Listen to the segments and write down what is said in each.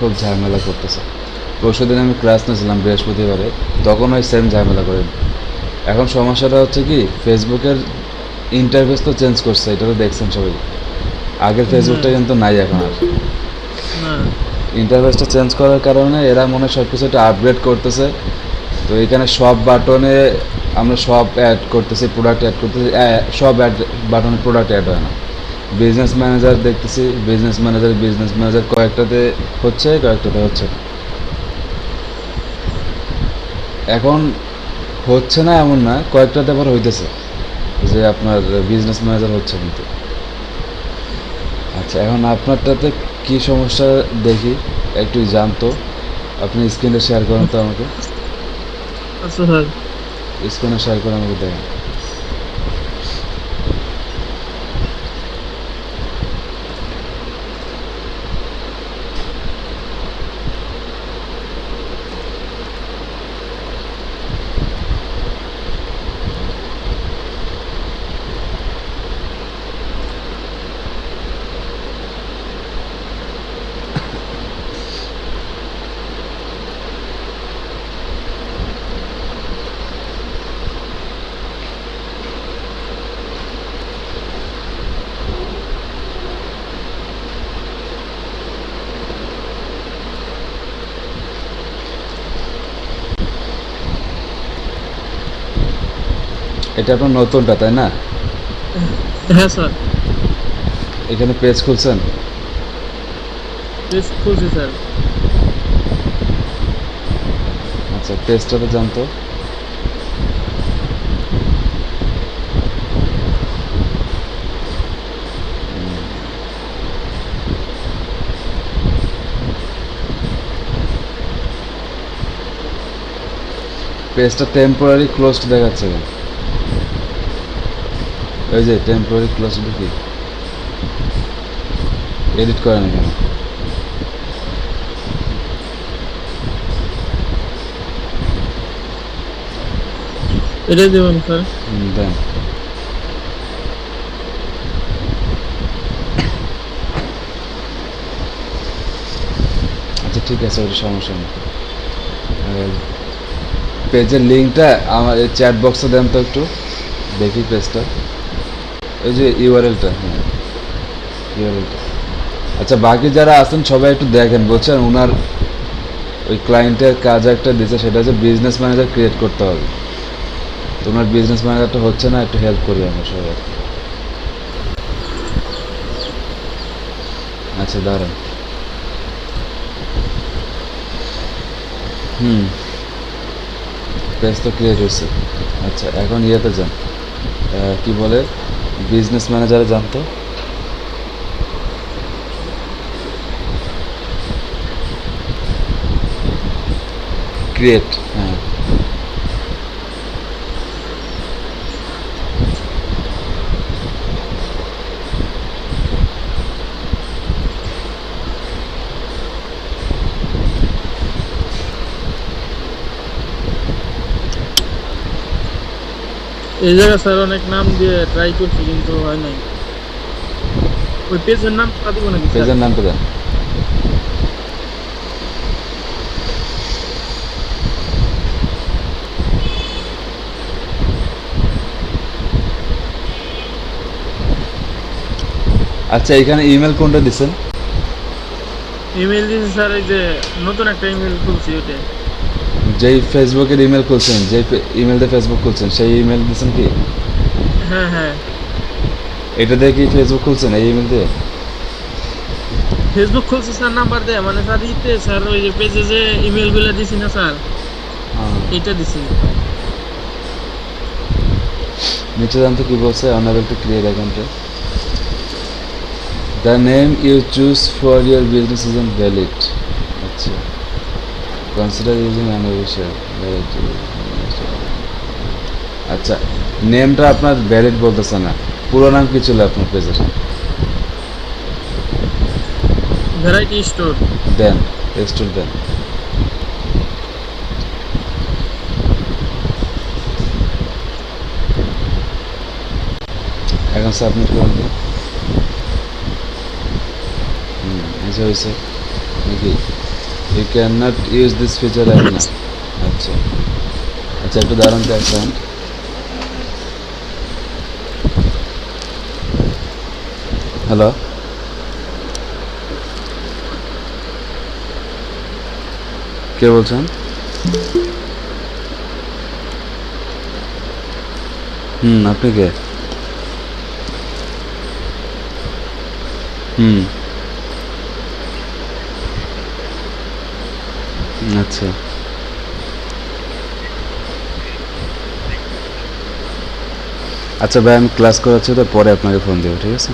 খুব ঝামেলা করতেছে। পরশুদিন আমি ক্লাস নিয়েছিলাম বৃহস্পতিবারে, তখন ওই সেম ঝামেলা করে। এখন সমস্যাটা হচ্ছে কি, ফেসবুকের ইন্টারফেস তো চেঞ্জ করছে, এটা তো দেখছেন সবাই। আগের হ্যাঁ। ফেসবুকটা কিন্তু নাই এখন আর। না। ইন্টারফেসটা চেঞ্জ করার কারণে এরা মনে হয় সব কিছু একটা আপগ্রেড করতেছে। তো এখানে সব বাটনে আমরা সব অ্যাড করতেছি, প্রোডাক্ট অ্যাড করতেছি, সব অ্যাড বাটনে প্রোডাক্ট অ্যাড হয় না। বিজনেস ম্যানেজার দেখতেছি, বিজনেস ম্যানেজার কয়েকটাতে হচ্ছে, কয়েকটাতে হচ্ছে না। এখন হচ্ছে না এমন না, কয়েকটাতে আবার হইতেছে যে আপনার বিজনেস ম্যানেজার হচ্ছে কিন্তু। আচ্ছা, এখন আপনারটাতে কি সমস্যা দেখি একটু জানতো। আপনি স্ক্রিনে শেয়ার করেন তো আমাকে। আচ্ছা স্যার। স্ক্রিনে শেয়ার করে আমাকে দেখেন। এটা আপনার নতুনটা তাই না? হ্যাঁ স্যার। এখানে পেজ খুলছেন? পেজ খুলছি স্যার। আচ্ছা, পেজটাতে জানতো। পেজটা টেম্পোরারি ক্লোজড দেখাচ্ছে কেন? ওই যে টেম্পোরারি ক্লোজড কি এডিট করেন এখানে? এটাই দেবেন স্যার। দেন। আচ্ছা ঠিক আছে, ওটা সমস্যা নেই। পেজের লিঙ্কটা আমার চ্যাট বক্সে দেন তো একটু, দেখি পেজটা। ওই যে ইউআরএলটা, হ্যাঁ ইউআরএলটা। আচ্ছা, বাকি যারা আছেন সবাই একটু দেখেন, বলছেন ওনার ওই ক্লায়েন্টের কাজ একটা দিয়েছে, সেটা হচ্ছে বিজনেস ম্যানেজার ক্রিয়েট করতে হবে। তো ওনার বিজনেস ম্যানেজারটা হচ্ছে না, একটু হেল্প করি আমরা সবাই। আচ্ছা দাঁড়ান। হুম, পেজ তো ক্রিয়েট হয়েছে। আচ্ছা, এখন ইয়েতে যান, কি বলে, বিজনেস ম্যানেজারে যান তো। ক্রিয়েট, হ্যাঁ। এই জায়গায় স্যার অনেক নাম দিয়ে ট্রাই করছি কিন্তু হয় নাই। ওই পেজের নামটা দিব নাকি স্যার? পেজের নামটা দেন। আচ্ছা, এখানে ইমেল কোনটা দিচ্ছেন? ইমেল দিয়েছি স্যার, এই যে নতুন একটা ইমেল খুলছি ওইটা। যেই ফেসবুকের ইমেল খুলছেন, যেই ইমেল দিয়ে ফেসবুক খুলছেন, সেই ইমেল দিচ্ছেন কি? হ্যাঁ হ্যাঁ। এটা দিয়ে কি ফেসবুক খুলছেন এই ইমেল দিয়ে? ফেসবুক খুলছি স্যার নাম্বার দেয়, মানে স্যার ইতে স্যার ওই যে পেজে যে ইমেল গুলো দিছি না স্যার, এটা দিছি। নিচে জানতে কি বলছে, অনারেবল টু ক্রিয়েট অ্যাকাউন্টে the name you choose for your business isn't valid. আচ্ছা, কনসিডার ইউজিং অ্যানিভার্সারি। আচ্ছা, নেমটা আপনার ভ্যালিড বলতেছে না। পুরো নাম কি ছিল আপনার পেজের? Variety store. দেন, স্টোর দেন। এখন সাবমিট করুন তো। আচ্ছা হয়েছে নাকি? You can not use this feature right না। আচ্ছা আচ্ছা, একটু দাঁড়ান তো এক সেকেন্ড। হ্যালো, কে বলছেন? আপনি কে? হুম, আচ্ছা আচ্ছা ভাই, আমি ক্লাস করাচ্ছি তো, পরে আপনাকে ফোন দেবো, ঠিক আছে?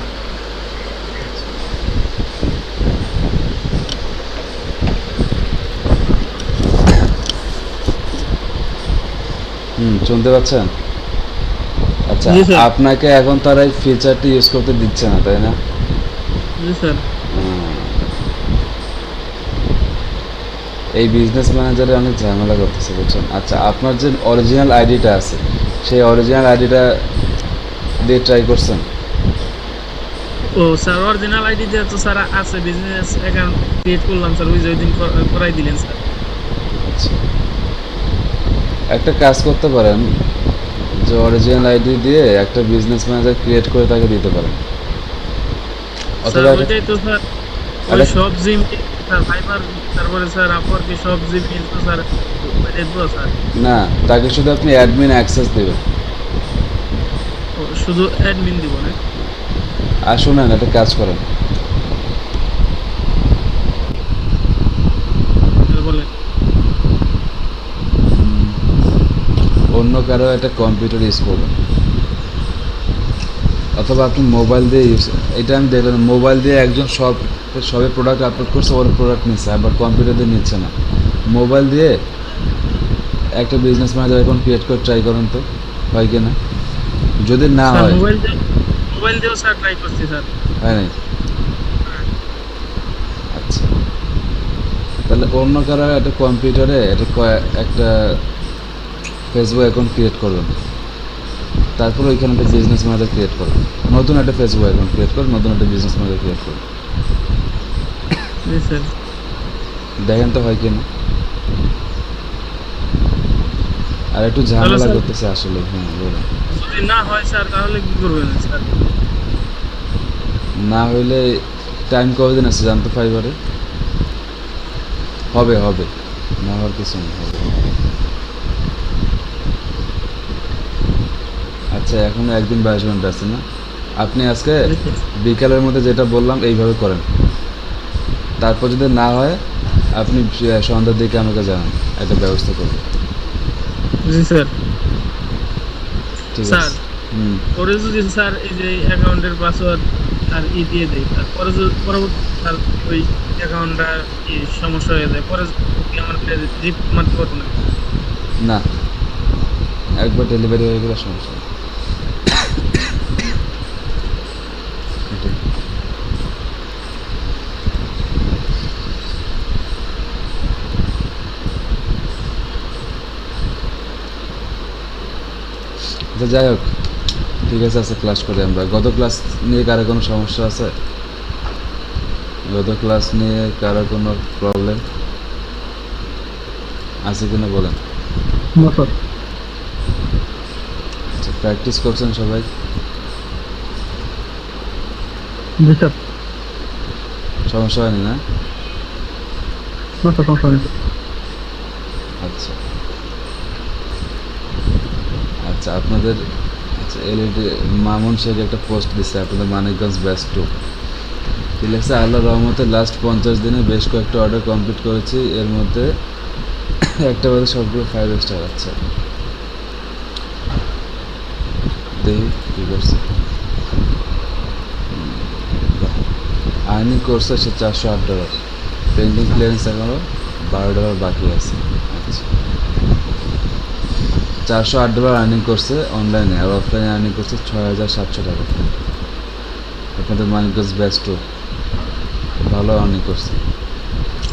শুনতে পাচ্ছেন? আচ্ছা, জি স্যার। আপনাকে এখন তারা এই ফিচারটি ইউজ করতে দিচ্ছে না, তাই না? জি স্যার। হুম, এই বিজনেস ম্যানেজারে অনেক ঝামেলা করতেছে, বুঝছেন? আচ্ছা, আপনার যে অরিজিনাল আইডিটা আছে, সেই অরিজিনাল আইডিটা দিয়ে ট্রাই করছেন? ও স্যার, অরিজিনাল আইডি দিয়ে তো স্যার আছে, বিজনেস অ্যাকাউন্ট ক্রিয়েট করলাম স্যার, ওই যে ওই দিন করাই দিলেন স্যার। আচ্ছা, একটা কাজ করতে পারেন, যে অরিজিনাল আইডি দিয়ে একটা বিজনেস ম্যানেজার ক্রিয়েট করে তাকে দিতে পারেন, স্যার অথবা ওইটাই তো স্যার, ওই একটা সব জিমেইল স্যার, ভাইবার, তারপরে স্যার আপওয়ার্কে সব জিমেইল তো স্যার ওইটাই তো স্যার। না, তাকে শুধু আপনি অ্যাডমিন অ্যাক্সেস দেবেন। ও, শুধু অ্যাডমিন দিব না? আর শুনেন, একটা কাজ করেন, স্যার বলেন। অন্য কারো একটা কম্পিউটার ইউজ করবেন, অথবা আপনি মোবাইল দিয়ে ইউজ, এটা আমি দেখলাম মোবাইল দিয়ে একজন সবে প্রোডাক্ট আপলোড করছে, ওর প্রোডাক্ট নিচ্ছে, আবার কম্পিউটার দিয়ে নিচ্ছে না। মোবাইল দিয়ে একটা বিজনেস ম্যানেজার অ্যাকাউন্ট ক্রিয়েট করে ট্রাই করেন তো, হয় কি না? যদি না স্যার হয়, মোবাইল দিয়েও স্যার ট্রাই করছি স্যার। হয় নাই? আচ্ছা, তাহলে অন্য কারো একটা কম্পিউটারে একটা ফেসবুক অ্যাকাউন্ট ক্রিয়েট করবেন, তারপর ওইখানে একটা বিজনেস ম্যানেজার ক্রিয়েট করবেন, নতুন একটা ফেসবুক অ্যাকাউন্ট ক্রিয়েট করবেন, নতুন একটা বিজনেস ম্যানেজার ক্রিয়েট করবেন, জি স্যার। দেখেন তো হয় কি না। আর একটু তাহলে ঝামেলা স্যার করতেছে আসলে, হ্যাঁ বলুন। যদি না হয় স্যার তাহলে কি করবেন স্যার? না হইলে টাইম কতদিন আছে জানতে ফাইবারে? হবে হবে, না হওয়ার কিছু নেই, হবে। আচ্ছা, এখনো একদিন 22 ঘন্টা আছে না? আপনি আজকে জি স্যার। বিকালের মধ্যে যেটা বললাম এইভাবে করেন, তারপর যদি না হয় আপনি সন্ধ্যার দিকে আমাকে জানান, একটা ব্যবস্থা করবো, জি স্যার। ঠিক স্যার আছে? হুম, পরে যদি স্যার এই যে অ্যাকাউন্টের পাসওয়ার্ড আর দিয়ে দেয়, তারপরে যদি পরবর্তী স্যার ওই অ্যাকাউন্টটা সমস্যা হয়ে যায়, পরে কি আমার রিপোর্ট মারতে পারবো না? না, একবার ডেলিভারি হয়ে গেলে সমস্যা নেই। এটাই। আচ্ছা, যাই হোক, ঠিক আছে, আজকে ক্লাস করি আমরা। গত ক্লাস নিয়ে কারো কোনো সমস্যা আছে? গত ক্লাস নিয়ে কারো কোনো প্রবলেম আছে কিনা বলেন। না স্যার। আচ্ছা, প্র্যাকটিস করছেন সবাই? জি স্যার। সমস্যা হয়নি না? না স্যার, সমস্যা নেই। আচ্ছা আচ্ছা, আপনাদের আচ্ছা এলইডি মামুন শেখ একটা পোস্ট দিচ্ছে, আপনাদের মানিকগঞ্জ ব্যাচ 2 কি লেখছে, আল্লাহ রহমতে লাস্ট 50 দিনে বেশ কয়েকটা অর্ডার কমপ্লিট করেছি, এর মধ্যে একটা বাদে সবগুলো 5 স্টার। আচ্ছা, দেখি কী করছে। আর্নিং করছে সে $408, পেন্ডিং ক্লিয়ারেন্স এখনও $12 বাকি আছে। আচ্ছা, $408 আর্নিং করছে অনলাইনে, আর অফলাইনে আর্নিং করছে $6,700। আপনাদের মানিকগঞ্জ ব্যাচ 2 ভালো আর্নিং করছে।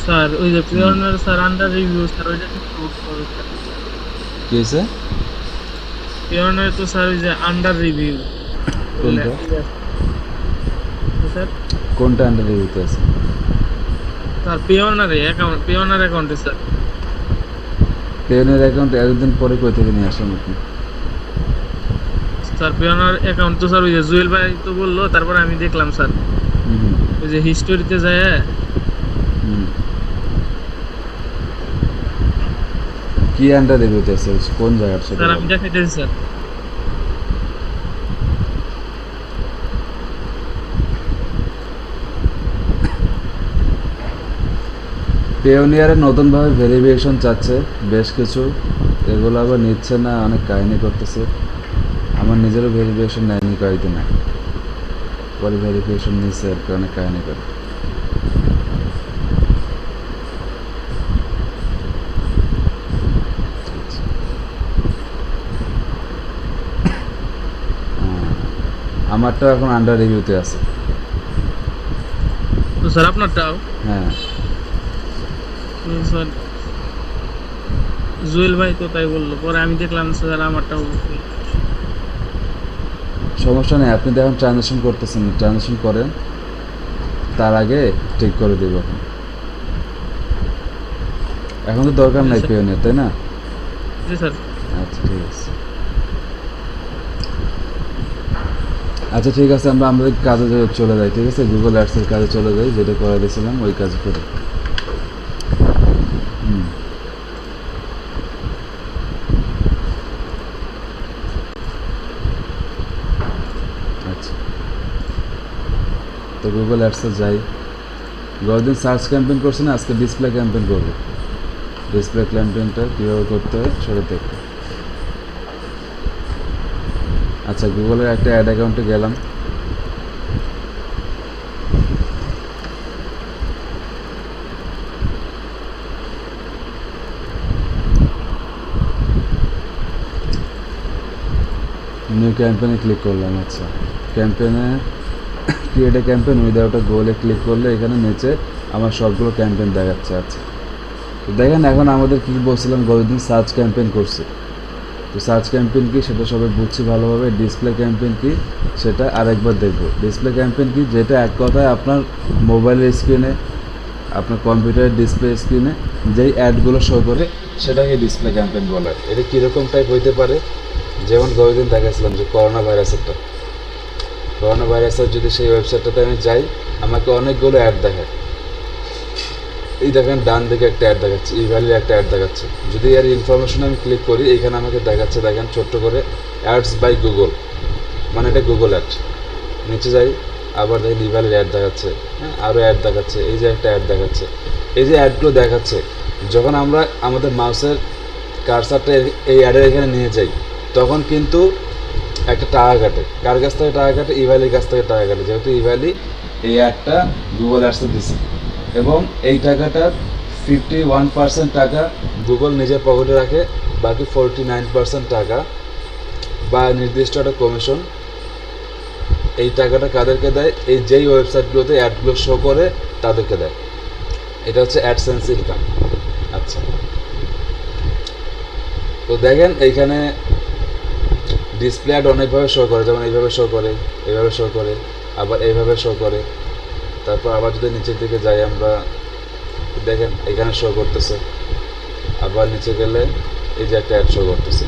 স্যার ওই যে Payoneer sir under review sir, ওইটা কি করতে হবে স্যার? কী হয়েছে? পিওনার তো স্যার ওই যে আন্ডার রিভিউ কোনটা? স্যার, কোনটা আন্ডার রিভিউতে আছে? স্যার পেওনার অ্যাকাউন্টে স্যার। পেনের অ্যাকাউন্ট এতদিন পরে কই থেকে নিয়ে আসেন আপনি? স্যার পেওনার অ্যাকাউন্ট তো স্যার ওই যে জুয়েল ভাই তো বললো, তারপরে আমি দেখলাম স্যার হুম, ওই যে হিস্টোরিতে যায়। হুম। কি আন্ডারে হইতেছে, কোন জায়গার সেটা স্যার বলেন? আমি দেখাইতেছি স্যার। পেওনিয়ারে নতুনভাবে ভেরিফিকেশন চাচ্ছে বেশ কিছু, এগুলো আবার নিচ্ছে না, অনেক কাহিনী করতেছে। আমার নিজেরও ভেরিফিকেশন নেয়নি কয়েকদিন আগে, পরে ভেরিফিকেশন নিচ্ছে আর কি, অনেক কাহিনী করে। হ্যাঁ, আমারটাও এখন আন্ডার রিভিউতে আছে। তো স্যার আপনারটাও হ্যাঁ, তো স্যার জুয়েল ভাই তো তাই বললো, পরে আমি দেখলাম স্যার আমারটাও। সমস্যা নেই, আপনি তো এখন ট্রানজ্যাকশন করতেছেন, ট্রানজ্যাকশন করেন, তার আগে ঠিক করে দেব। এখন তো দরকার নাই পেওনিয়ার, তাই না? জি স্যার। আচ্ছা ঠিক আছে। আচ্ছা ঠিক আছে, আমরা আমাদের কাজে চলে যাই, ঠিক আছে? গুগল অ্যাডসের কাজে চলে যাই, যেটা করে দিয়েছিলাম ওই কাজ করে। হুম, আচ্ছা। তো গুগল অ্যাডসে যাই। গতদিন সার্চ ক্যাম্পেইন করছি না, আজকে ডিসপ্লে ক্যাম্পেইন করবো। ডিসপ্লে ক্যাম্পেইনটা কীভাবে করতে হয় সেটা দেখো। আচ্ছা, গুগলের একটা অ্যাড অ্যাকাউন্টে গেলাম। নিউ ক্যাম্পেইনে ক্লিক করলাম। আচ্ছা, ক্যাম্পেইনে create a campaign without a গোলে ক্লিক করলে এখানে নিচে আমার সবগুলো ক্যাম্পেইন দেখাচ্ছে। আচ্ছা, তো দেখেন এখন আমাদের কী বলছিলাম, গতদিন সার্চ ক্যাম্পেইন করছি। তো সার্চ ক্যাম্পেইন কি সেটা সবাই বুঝছি ভালোভাবে। ডিসপ্লে ক্যাম্পেইন কি সেটা আরেকবার দেখব। ডিসপ্লে ক্যাম্পেইন কি, যেটা এক কথায় আপনার মোবাইলের স্ক্রিনে, আপনার কম্পিউটারের ডিসপ্লে স্ক্রিনে যেই অ্যাডগুলো শো করে সেটাকে ডিসপ্লে ক্যাম্পেইন বলা হয়। এটা কীরকম টাইপ হইতে পারে, যেমন গতদিন দেখাচ্ছিলাম যে করোনা ভাইরাসেরটা। করোনা ভাইরাসের যদি সেই ওয়েবসাইটটাতে আমি যাই, আমাকে অনেকগুলো অ্যাড দেখায়। এই দেখেন ডান দিকে একটা অ্যাড দেখাচ্ছে, ই ভ্যালির একটা অ্যাড দেখাচ্ছে। যদি এর ইনফরমেশন আমি ক্লিক করি, এখানে আমাকে দেখাচ্ছে, দেখেন ছোট্ট করে অ্যাডস বাই গুগল, মানে এটা গুগল অ্যাড। নিচে যাই, আবার দেখেন ই ভ্যালির অ্যাড দেখাচ্ছে, হ্যাঁ, আরও অ্যাড দেখাচ্ছে, এই যে একটা অ্যাড দেখাচ্ছে। এই যে অ্যাডগুলো দেখাচ্ছে, যখন আমরা আমাদের মাউসের কারসারটা এই অ্যাডের এখানে নিয়ে যাই, তখন কিন্তু একটা টাকা কাটে। কার কাছ থেকে টাকা কাটে? ই ভ্যালির কাছ থেকে টাকা কাটে, যেহেতু ই ভ্যালি এই অ্যাডটা গুগল অ্যাডসে দিচ্ছে। এবং এই টাকাটার 51% টাকা গুগল নিজের পকেটে রাখে, বাকি 49% টাকা বা নির্দিষ্ট একটা কমিশন, এই টাকাটা কাদেরকে দেয়? এই যেই ওয়েবসাইটগুলোতে অ্যাডগুলো শো করে তাদেরকে দেয়। এটা হচ্ছে অ্যাডসেন্স ইনকাম। আচ্ছা, তো দেখেন এইখানে ডিসপ্লে অ্যাড অনেকভাবে শো করে, যেমন এইভাবে শো করে, এইভাবে শো করে, আবার এইভাবে শো করে। তারপর আবার যদি নিচের দিকে যাই আমরা, দেখেন এখানে শো করতেছে। আবার নিচে গেলে এই যে একটা অ্যাড শো করতেছে,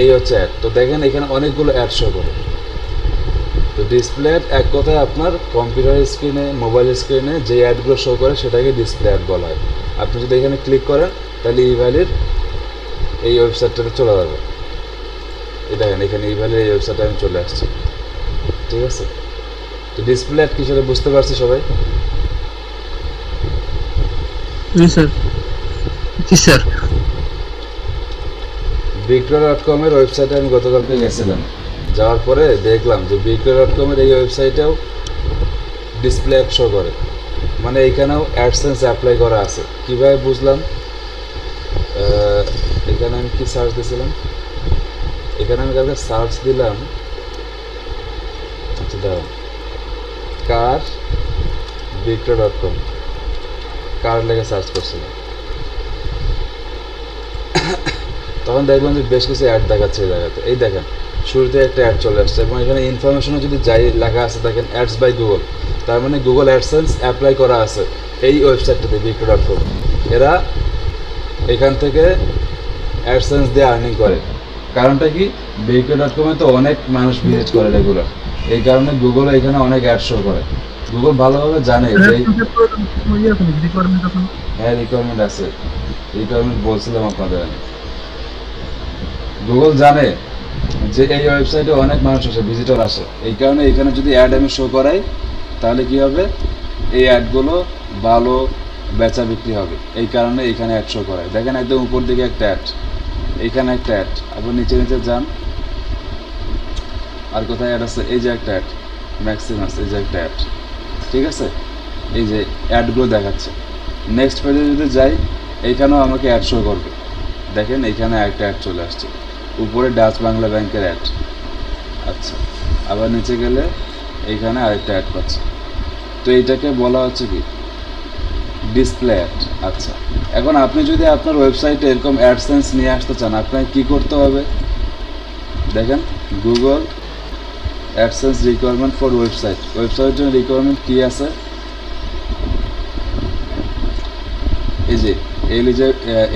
এই হচ্ছে অ্যাড। তো দেখেন এখানে অনেকগুলো অ্যাড শো করে। তো ডিসপ্লে অ্যাড এক কথায় আপনার কম্পিউটার স্ক্রিনে, মোবাইল স্ক্রিনে যে অ্যাডগুলো শো করে সেটাকে ডিসপ্লে অ্যাড বলা হয়। আপনি যদি এখানে ক্লিক করেন তাহলে ই ভ্যালির এই ওয়েবসাইটটাতে চলে যাবে। এই দেখেন এখানে ই ভ্যালির এই ওয়েবসাইটে আমি চলে আসছি, ঠিক আছে? তো ডিসপ্লে অ্যাড কি সেটা বুঝতে পারছি সবাই? জি স্যার। জি স্যার। বিক্রয়.com এর ওয়েবসাইটে আমি গতকালকে গেছিলাম, যাওয়ার পরে দেখলাম যে বিক্রয়.com এর এই ওয়েবসাইটেও ডিসপ্লে অ্যাড শো করে, মানে এখানেও অ্যাডসেন্স অ্যাপ্লাই করা আছে। কীভাবে বুঝলাম? এখানে আমি কি সার্চ দিয়েছিলাম, এখানে আমি কালকে সার্চ দিলাম, আচ্ছা দাঁড়ান, কার বিক্রয়.com, কার লেগে সার্চ করছিলাম, তখন দেখলাম যে বেশ কিছু অ্যাড দেখাচ্ছে এই জায়গাতে। এই দেখেন শুরুতে একটা অ্যাড চলে আসছে, এবং এখানে ইনফরমেশনও যদি যাই লেখা আছে, দেখেন অ্যাডস বাই গুগল, তার মানে গুগল অ্যাডসেন্স অ্যাপ্লাই করা আছে। এই ওয়েবসাইটটাতে বিক্রয়.com, এরা এখান থেকে অ্যাডসেন্স দিয়ে আর্নিং করে। কারণটা কি, বিক্রয়.com-এ তো অনেক মানুষ ভিজিট করে রেগুলার, এই কারণে গুগল এখানে অনেক অ্যাড শো করে। গুগল ভালোভাবে জানে যে হ্যাঁ রিকোয়ারমেন্ট আছে, রিকোয়ারমেন্ট বলছিলাম আপনাদের আমি। গুগল জানে যে এই ওয়েবসাইটে অনেক মানুষ আসে, ভিজিটর আসে, এই কারণে এখানে যদি অ্যাড আমি শো করাই তাহলে কি হবে, এই অ্যাডগুলো ভালো বেচা বিক্রি হবে, এই কারণে এখানে অ্যাড শো করায়। দেখেন একদম উপর দিকে একটা অ্যাড, এইখানে একটা অ্যাড, আবার নিচে নিচে যান, আর কোথায় অ্যাড আছে, এই যে একটা অ্যাড ম্যাক্সিমাস, এই যে একটা অ্যাড, ঠিক আছে, এই যে অ্যাডগুলো দেখাচ্ছে। নেক্সট পেজে যদি যাই, এইখানেও আমাকে অ্যাড শো করবে, দেখেন এইখানে একটা অ্যাড চলে আসছে, উপরে ডাচ বাংলা ব্যাংকের অ্যাড। আচ্ছা, আবার নিচে গেলে এইখানে আরেকটা অ্যাড পাচ্ছে, তো এইটাকে বলা হচ্ছে কি ডিসপ্লে অ্যাড। আচ্ছা, এখন আপনি যদি আপনার ওয়েবসাইটে এরকম অ্যাডসেন্স নিয়ে আসতে চান, আপনাকে কী করতে হবে, দেখেন Google AdSense requirement for website, ওয়েবসাইটের জন্য রিকোয়ারমেন্ট কী আছে, এই যে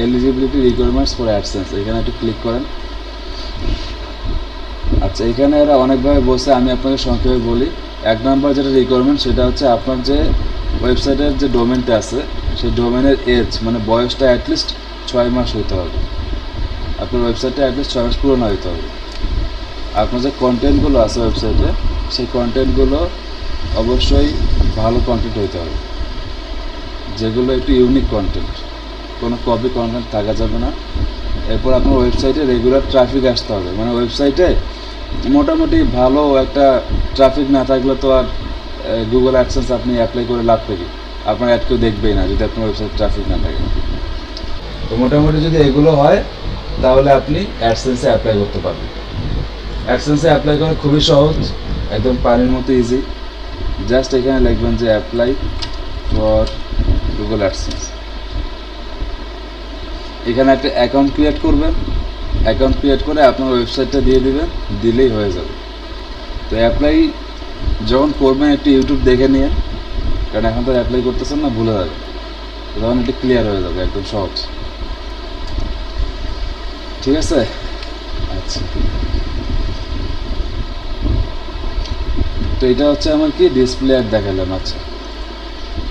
এলিজিবিলিটি রিকোয়ারমেন্টস ফর অ্যাডসেন্স, এখানে একটু ক্লিক করেন। আচ্ছা, এখানে এরা অনেকভাবে বলছে, আমি আপনাকে সংক্ষেপে বলি। 1 নম্বর যেটা রিকোয়ারমেন্ট, সেটা হচ্ছে আপনার যে ওয়েবসাইটের যে ডোমেনটা আছে, সেই ডোমেনের এজ মানে বয়সটা অ্যাটলিস্ট 6 মাস হইতে হবে, আপনার ওয়েবসাইটটা অ্যাটলিস্ট 6 মাস পুরনো হইতে হবে। আপনার যে কন্টেন্টগুলো আছে ওয়েবসাইটে, সেই কন্টেন্টগুলো অবশ্যই ভালো কন্টেন্ট হইতে হবে, যেগুলো একটু ইউনিক কন্টেন্ট, কোনো কপি কন্টেন্ট থাকা যাবে না। এরপর আপনার ওয়েবসাইটে রেগুলার ট্রাফিক আসতে হবে, মানে ওয়েবসাইটে মোটামুটি ভালো একটা ট্রাফিক না থাকলে তো আর গুগল অ্যাডসেন্স আপনি অ্যাপ্লাই করে লাভ পেকি, আপনার অ্যাড কেউ দেখবেই না যদি আপনার ওয়েবসাইট ট্রাফিক না থাকে। তো মোটামুটি যদি এগুলো হয় তাহলে আপনি অ্যাডসেন্সে অ্যাপ্লাই করতে পারবেন। অ্যাডসেন্সে অ্যাপ্লাই করা খুবই সহজ, একদম পানির মতো ইজি। জাস্ট এখানে লিখবেন যে অ্যাপ্লাই ফর গুগল অ্যাডসেন্স, এখানে একটা অ্যাকাউন্ট ক্রিয়েট করবেন, অ্যাকাউন্ট ক্রিয়েট করে আপনার ওয়েবসাইটটা দিয়ে দিবেন, দিলেই হয়ে যাবে। তো অ্যাপ্লাই যখন করবেন একটু ইউটিউব দেখে নিয়ে, কারণ এখন তো অ্যাপ্লাই করতেছেন না, ভুলে যাবে, তখন একটু ক্লিয়ার হয়ে যাবে, একদম সহজ, ঠিক আছে। আচ্ছা, তো এটা হচ্ছে আমার কি ডিসপ্লে অ্যাড দেখালাম। আচ্ছা,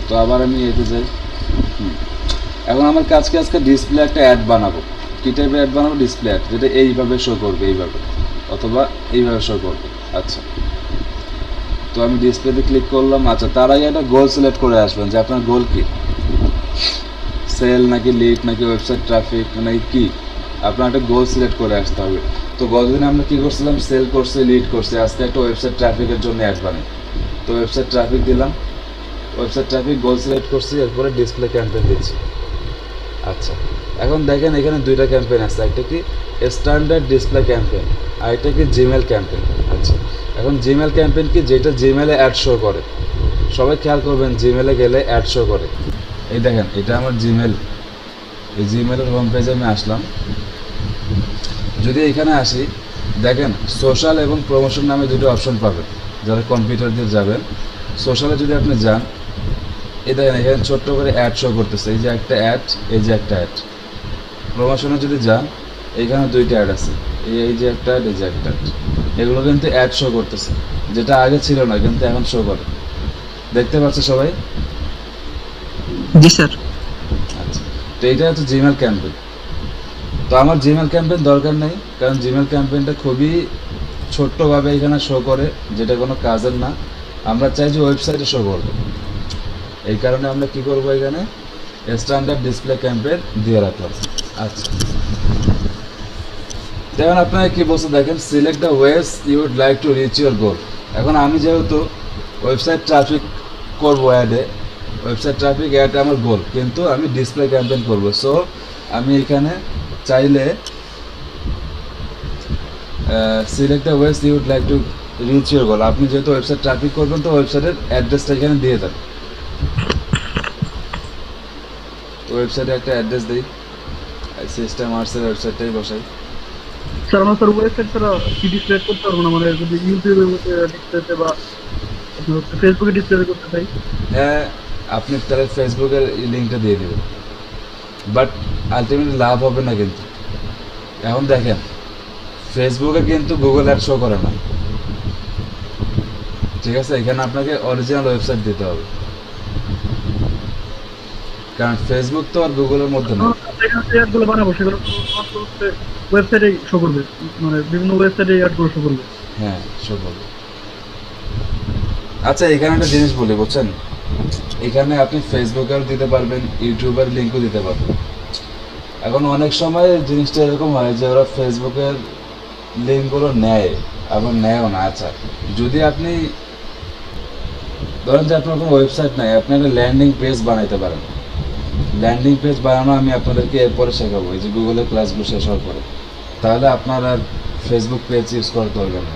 তো আবার আমি এতে যাই। এখন আমার কাজকে আজকে ডিসপ্লে একটা অ্যাড বানাবো। কী টাইপের অ্যাড বানাবো, ডিসপ্লে অ্যাড, যেটা এইভাবে শো করবে, এইভাবে অথবা এইভাবে শো করবে। আচ্ছা, তো আমি ডিসপ্লেতে ক্লিক করলাম। আচ্ছা, তার আগে একটা গোল সিলেক্ট করে আসবেন যে আপনার গোল কি, সেল নাকি লিড নাকি ওয়েবসাইট ট্রাফিক নাকি কি, আপনার একটা গোল সিলেক্ট করে আসতে হবে। তো গতদিন আমরা কী করছিলাম, সেল করছি, লিড করছি, আজকে একটা ওয়েবসাইট ট্রাফিকের জন্য অ্যাড বানাই। তো ওয়েবসাইট ট্রাফিক দিলাম, ওয়েবসাইট ট্রাফিক গোল সিলেক্ট করছি, এরপরে ডিসপ্লে ক্যাম্পেইন দিচ্ছি। আচ্ছা, এখন দেখেন এখানে দুইটা ক্যাম্পেইন আছে, একটা কি স্ট্যান্ডার্ড ডিসপ্লে ক্যাম্পেইন আর একটা কি জিমেল ক্যাম্পেইন। আচ্ছা, এখন জিমেল ক্যাম্পেইন কি, যেটা জিমেলে অ্যাড শো করে, সবাই খেয়াল করবেন জিমেলে গেলে অ্যাড শো করে। এই দেখেন এটা আমার জিমেল, এই জিমেলের হোম পেজে আমি আসলাম। যদি এখানে আসি, দেখেন সোশ্যাল এবং প্রমোশন নামে দুটো অপশন পাবেন, যারা কম্পিউটার দিয়ে যাবেন। সোশ্যালে যদি আপনি যান, এই দেখেন এখানে ছোট্ট করে অ্যাড শো করতেছে, এই যে একটা অ্যাড, এই যে একটা অ্যাড। প্রমোশনে যদি যান, এইখানে দুইটা অ্যাড আছে, এই যে একটা অ্যাড, এই যে একটা অ্যাড। এগুলো কিন্তু অ্যাড শো করতেছে, যেটা আগে ছিল না কিন্তু এখন শো করে, দেখতে পাচ্ছে সবাই? জি স্যার। আচ্ছা, তো এইটা হচ্ছে জিমেল ক্যাম্পেইন। তো আমার জিমেল ক্যাম্পেইন দরকার নেই, কারণ জিমেল ক্যাম্পেইনটা খুবই ছোট্টভাবে এখানে শো করে, যেটা কোনো কাজের না। আমরা চাই যে ওয়েবসাইটে শো করবে, এই কারণে আমরা কি করব, এখানে স্ট্যান্ডার্ড ডিসপ্লে ক্যাম্পেইন দিয়ে রাখলাম। আচ্ছা, দেখেন আপনাকে কি বলছে, দেখেন select the ways you would like to reach your goal. এখন আমি যেহেতু ওয়েবসাইট ট্রাফিক করবো অ্যাডে, ওয়েবসাইট ট্রাফিক অ্যাড আমার গোল, কিন্তু আমি ডিসপ্লে ক্যাম্পেইন করবো। সো আমি এখানে চাইলে select the ways you would like to reach your goal, আপনি যেহেতু ওয়েবসাইট ট্রাফিক করবেন তো ওয়েবসাইটের অ্যাড্রেসটা এখানে দিয়ে দেন। তো ওয়েবসাইটে একটা অ্যাড্রেস দিই, সিস্টেম আর্টসের ওয়েবসাইটটাই বসাই। স্যার আমরা স্যার ওয়েবসাইট ছাড়া কি ডিসপ্লে করতে পারবো না, মানে যদি ইউটিউবে ডিসপ্লেতে বা ফেসবুকে ডিসপ্লে করতে চাই? হ্যাঁ, আপনি তাহলে ফেসবুকের লিঙ্কটা দিয়ে দেবেন, বাট আলটিমেটলি লাভ হবে না কিন্তু। এখন দেখেন ফেসবুকে কিন্তু গুগল অ্যাড শো করে না, ঠিক আছে? এখানে আপনাকে অরিজিনাল ওয়েবসাইট দিতে হবে, কারণ ফেসবুক তো আর গুগলের মধ্যে নেই। অ্যাডগুলো বানাবো সেগুলো ওয়েবসাইটে শো করবে, মানে বিভিন্ন ওয়েবসাইটে অ্যাডগুলো শো করবে। হ্যাঁ, শো করবে। আচ্ছা, এখানে একটা জিনিস বলি, বুঝছেন? এখানে আপনি ফেসবুকেও দিতে পারবেন, ইউটিউবের লিঙ্কও দিতে পারবেন। এখন অনেক সময় জিনিসটা এরকম হয় যে ওরা ফেসবুকের লিঙ্কগুলো নেয়, আবার নেয়ও না। আচ্ছা, যদি আপনি ধরেন যে আপনার কোনো ওয়েবসাইট নাই, আপনি একটা ল্যান্ডিং পেজ বানাইতে পারেন। ল্যান্ডিং পেজ বানানো আমি আপনাদেরকে এরপরে শেখাবো, এই যে গুগলের ক্লাসগুলো শেষ হওয়ার পরে। তাহলে আপনার আর ফেসবুক পেজ ইউজ করতে হবে না,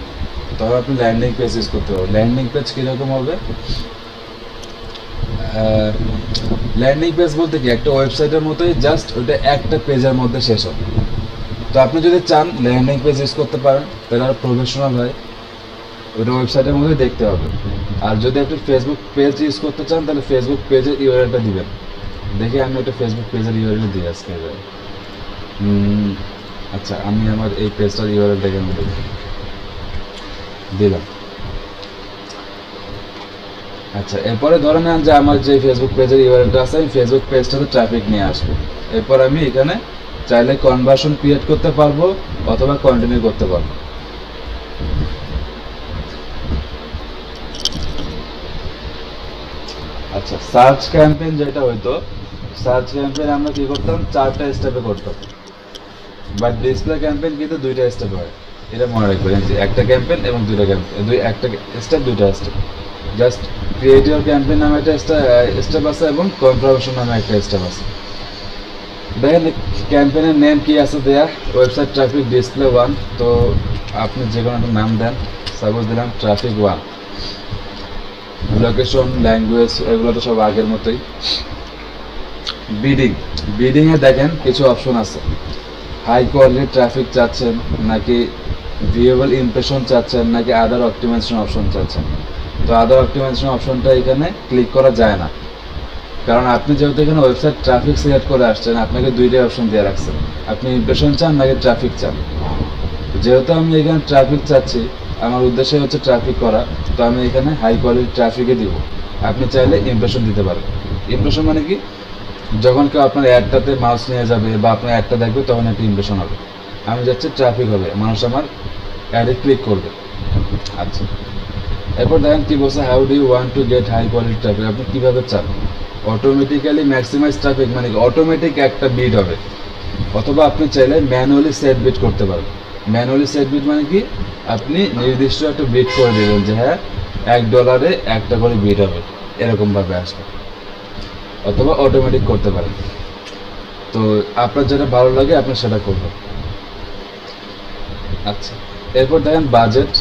তবে আপনি ল্যান্ডিং পেজ ইউজ করতে পারবেন। ল্যান্ডিং পেজ কীরকম হবে? ল্যান্ডিং পেজ বলতে কি, একটা ওয়েবসাইটের মতোই, জাস্ট ওইটা একটা পেজের মধ্যে শেষ হবে। তো আপনি যদি চান ল্যান্ডিং পেজ ইউজ করতে পারেন, তাহলে আর প্রফেশনাল হয়, ওইটা ওয়েবসাইটের মধ্যে দেখতে হবে। আর যদি আপনি ফেসবুক পেজ ইউজ করতে চান, তাহলে ফেসবুক পেজের ইউআরএলটা দিবেন। দেখি আমি একটা ফেসবুক পেজের ইউআরএল দিই আজকে। আচ্ছা, আমি আমার এই পেজটার ইউআরএল দেখে আমি দিলাম। আচ্ছা, এরপরে ধরে নেন যে আমার যে ফেসবুক পেজের ইউআরএলটা আছে, আমি ফেসবুক পেজটাতে ট্রাফিক নিয়ে আসবো। এরপর আমি এখানে চাইলে কনভার্সন ক্রিয়েট করতে পারবো অথবা কন্টিনিউ করতে পারবো। আচ্ছা, সার্চ ক্যাম্পেইন যেটা হইতো, সার্চ ক্যাম্পেইন আমরা কি করতাম, 4টা স্টেপে করতাম, বাট ডিসপ্লে ক্যাম্পেইন কিন্তু 2টা স্টেপে হয়। এটা মনে রাখবেন যে একটা ক্যাম্পেইন এবং 2টা ক্যাম্পেইন, একটা স্টেপ 2টা step. Just create your campaign নামে একটা স্টেপ আছে এবং কনফার্মেশন নামে একটা স্টেপ আছে। দেখেন ক্যাম্পেইনের নেম কি আছে দেয়া, ওয়েবসাইট ট্রাফিক ডিসপ্লে 1। তো আপনি যে কোনো একটা নাম দেন, সাপোজ দিলাম ট্রাফিক 1। লোকেশন, ল্যাঙ্গুয়েজ এগুলো তো সব আগের মতোই। বিডিংয়ে দেখেন কিছু অপশন আছে, হাই কোয়ালিটি ট্রাফিক চাচ্ছেন, নাকি ভিউয়েবল ইমপ্রেশন চাচ্ছেন, নাকি আদার অপটিমাইজেশন অপশন চাচ্ছেন। তো আদার অপটিমাইজেশন অপশনটা এখানে ক্লিক করা যায় না, কারণ আপনি যেহেতু এখানে ওয়েবসাইট ট্রাফিক সিলেক্ট করে আসছেন, আপনাকে 2টাই অপশন দিয়ে রাখছেন, আপনি ইমপ্রেশন চান নাকি ট্রাফিক চান। যেহেতু আমি এখানে ট্রাফিক চাচ্ছি, আমার উদ্দেশ্য হচ্ছে ট্রাফিক করা, তো আমি এখানে হাই কোয়ালিটি ট্রাফিকে দিব। আপনি চাইলে ইমপ্রেশন দিতে পারেন। ইমপ্রেশন মানে কি, যখন কেউ আপনার অ্যাডটাতে মাউস নিয়ে যাবে বা আপনার অ্যাডটা দেখবে, তখন একটা ইমপ্রেশন হবে। আমি যাচ্ছি ট্রাফিক হবে, মানুষ আমার অ্যাডে ক্লিক করবে। আচ্ছা, এরপর দেখেন কি বলছে, how do you want to get high quality traffic. আপনি কীভাবে চান? অটোমেটিক্যালি ম্যাক্সিমাইজ ট্রাফিক মানে অটোমেটিক একটা বিট হবে, অথবা আপনি চাইলে ম্যানুয়ালি সেট বিট করতে পারেন। ম্যানুয়ালি সেট বিট মানে কি, আপনি নির্দিষ্ট একটা বিট করে দেবেন যে হ্যাঁ $1 একটা করে বিট হবে, এরকমভাবে আসবে। অথবা অটোমেটিক করতে পারেন, তো আপনার যেটা ভালো লাগে আপনি সেটা করবেন। আচ্ছা, এরপর দেখেন বাজেট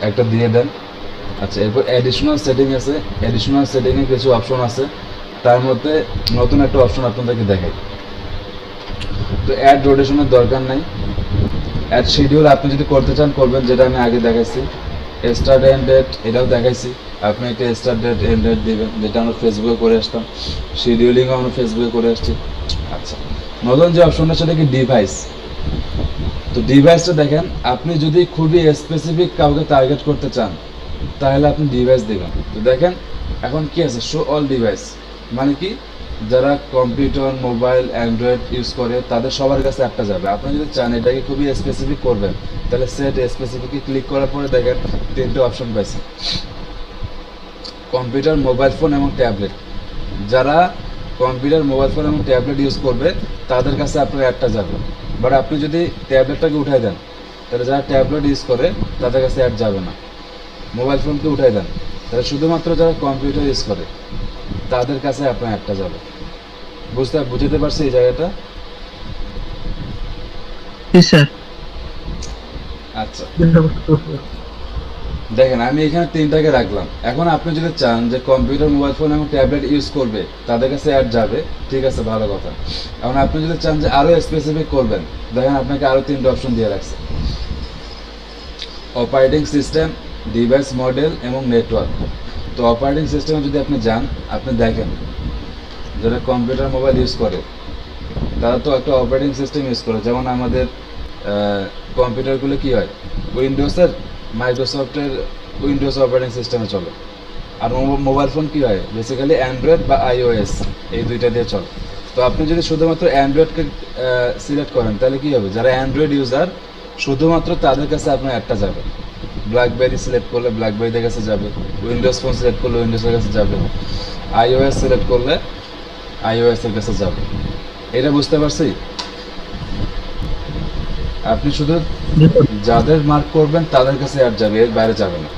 একটা দিয়ে দেন। আচ্ছা, এরপর অ্যাডিশনাল সেটিং আছে, অ্যাডিশনাল সেটিংয়ে কিছু অপশন আছে, তার মধ্যে নতুন একটা অপশন আপনাদেরকে দেখাই। তো অ্যাড রোটেশনের দরকার নাই, অ্যাড শিডিউল আপনি যদি করতে চান করবেন, যেটা আমি আগে দেখাইছি। স্টার্ট এন্ড ডেট এটাও দেখাইছি, আপনি একটা স্টার্ট ডেট এন্ড ডেট দেবেন, যেটা আমরা ফেসবুকে করে আসতাম। শিডিউলিংও আমরা ফেসবুকে করে আসছি। আচ্ছা, নতুন যে অপশনটা সেটা কি ডিভাইস। তো ডিভাইসটা দেখেন, আপনি যদি খুবই স্পেসিফিক কাউকে টার্গেট করতে চান, তাহলে আপনি ডিভাইস দেবেন। তো দেখেন এখন কি আছে, শো অল ডিভাইস, মানে কি যারা কম্পিউটার, মোবাইল, অ্যান্ড্রয়েড ইউজ করে তাদের সবার কাছে একটা যাবে। আপনি যদি চান এটাকে খুবই স্পেসিফিক করবেন, তাহলে সেট স্পেসিফিকে ক্লিক করার পরে দেখেন 3টে অপশন পাইছেন, কম্পিউটার, মোবাইল ফোন এবং ট্যাবলেট। যারা কম্পিউটার, মোবাইল ফোন এবং ট্যাবলেট ইউজ করবে তাদের কাছে আপনার অ্যাডটা যাবে। বাট আপনি যদি ট্যাবলেটটাকে উঠাই দেন, তাহলে যারা ট্যাবলেট ইউজ করে তাদের কাছে অ্যাড যাবে না। মোবাইল ফোনকে উঠাই দেন, তাহলে শুধুমাত্র যারা কম্পিউটার ইউজ করে তাদের কাছে আপনার অ্যাডটা যাবে। বুঝতে পারছি এই জায়গাটা? স্যার। আচ্ছা, দেখেন আমি এখানে 3টাকে রাখলাম। এখন আপনি যদি চান যে কম্পিউটার, মোবাইল ফোন এবং ট্যাবলেট ইউজ করবে তাদের কাছে অ্যাড যাবে, ঠিক আছে, ভালো কথা। এখন আপনি যদি চান যে আরও স্পেসিফিক করবেন, দেখেন আপনাকে আরও 3টে অপশন দিয়ে রাখছে, অপারেটিং সিস্টেম, ডিভাইস মডেল এবং নেটওয়ার্ক। তো তো অপারেটিং সিস্টেমে যদি আপনি যান, আপনি দেখেন যারা কম্পিউটার মোবাইল ইউজ করে তারা তো একটা অপারেটিং সিস্টেম ইউজ করে। যেমন আমাদের কম্পিউটারগুলো কি হয়, উইন্ডোজের, মাইক্রোসফটের উইন্ডোজ অপারেটিং সিস্টেমে চলে। আর মোবাইল ফোন কি হয়, বেসিক্যালি অ্যান্ড্রয়েড বা আইওএস, এই দুইটা দিয়ে চলে। তো আপনি যদি শুধুমাত্র অ্যান্ড্রয়েডকে সিলেক্ট করেন তাহলে কি হবে, যারা অ্যান্ড্রয়েড ইউজার শুধুমাত্র তাদের কাছে আপনার একটা যাবে। ব্ল্যাকবেরি সিলেক্ট করলে ব্ল্যাকবেরিদের কাছে যাবে, উইন্ডোজ ফোন সিলেক্ট করলে উইন্ডোজের কাছে যাবে, আইওএস সিলেক্ট করলে আইওএস এর কাছে যাবে। এটা বুঝতে পারছি? আপনি শুধু জি স্যার। যাদের মার্ক করবেন তাদের কাছে অ্যাড যাবে, এর বাইরে যাবে না।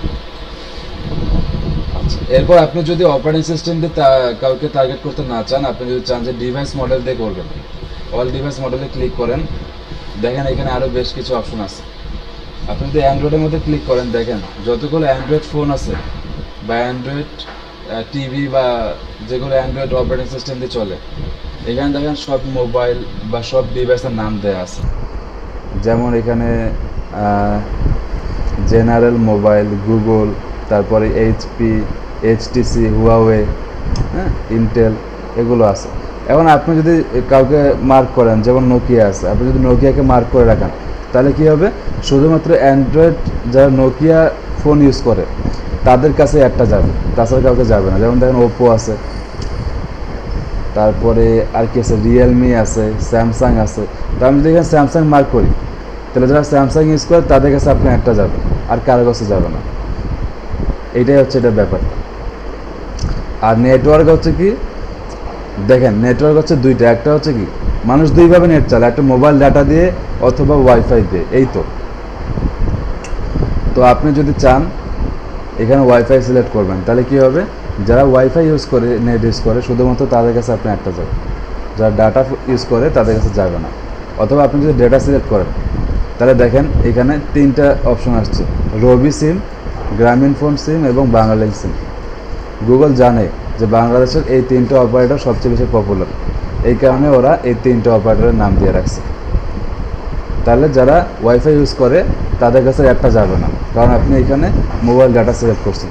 আচ্ছা, এরপর আপনি যদি অপারেটিং সিস্টেম দিয়ে কাউকে টার্গেট করতে না চান, আপনি যদি চান যে ডিভাইস মডেল দিয়ে করবেন, অল ডিভাইস মডেলে ক্লিক করেন। দেখেন এখানে আরও বেশ কিছু অপশন আছে। আপনি যদি অ্যান্ড্রয়েডের মধ্যে ক্লিক করেন, দেখেন যতগুলো অ্যান্ড্রয়েড ফোন আছে বা অ্যান্ড্রয়েড টিভি বা যেগুলো অ্যান্ড্রয়েড অপারেটিং সিস্টেম দিয়ে চলে, এখানে দেখেন সব মোবাইল বা সব ডিভাইসের নাম দেওয়া আছে। যেমন এখানে জেনারেল মোবাইল, গুগল, তারপরে এইচপি, এইচটিসি, হুয়াওয়ে, হ্যাঁ, ইন্টেল, এগুলো আছে। এখন আপনি যদি কাউকে মার্ক করেন, যেমন নোকিয়া আছে, আপনি যদি নোকিয়াকে মার্ক করে রাখেন তাহলে কী হবে, শুধুমাত্র অ্যান্ড্রয়েড যারা নোকিয়া ফোন ইউজ করে তাদের কাছে একটা যাবে, তাছাড়া কাউকে যাবে না। যেমন দেখেন ওপো আছে, তারপরে আর কি আছে, রিয়েলমি আছে, স্যামসাং আছে। তো আমি যদি এখানে স্যামসাং মার্ক করি তাহলে যারা স্যামসাং ইউজ করে তাদের কাছে আপনার একটা যাবে, আর কারো কাছে যাবে না। এইটাই হচ্ছে এটার ব্যাপার। আর নেটওয়ার্ক হচ্ছে কি, দেখেন নেটওয়ার্ক হচ্ছে দুইটা। একটা হচ্ছে কি, মানুষ দুইভাবে নেট চালায়, একটা মোবাইল ডাটা দিয়ে অথবা ওয়াইফাই দিয়ে, এই তো। তো আপনি যদি চান এখানে ওয়াইফাই সিলেক্ট করবেন, তাহলে কি হবে, যারা ওয়াইফাই ইউজ করে, নেট ইউজ করে, শুধুমাত্র তাদের কাছে আপনি একটা যাবে, যারা ডাটা ইউজ করে তাদের কাছে যাবে না। অথবা আপনি যদি ডেটা সিলেক্ট করেন তাহলে দেখেন এখানে তিনটা অপশন আসছে, রবি সিম, গ্রামীণ ফোন সিম এবং বাংলালিংক সিম। গুগল জানে যে বাংলাদেশের এই তিনটে অপারেটর সবচেয়ে বেশি পপুলার, এই কারণে ওরা এই তিনটে অপারেটরের নাম দিয়ে রাখছে। তাহলে যারা ওয়াইফাই ইউজ করে তাদের কাছে একটা যাবে না, কারণ আপনি এখানে মোবাইল ডাটা সিলেক্ট করছেন।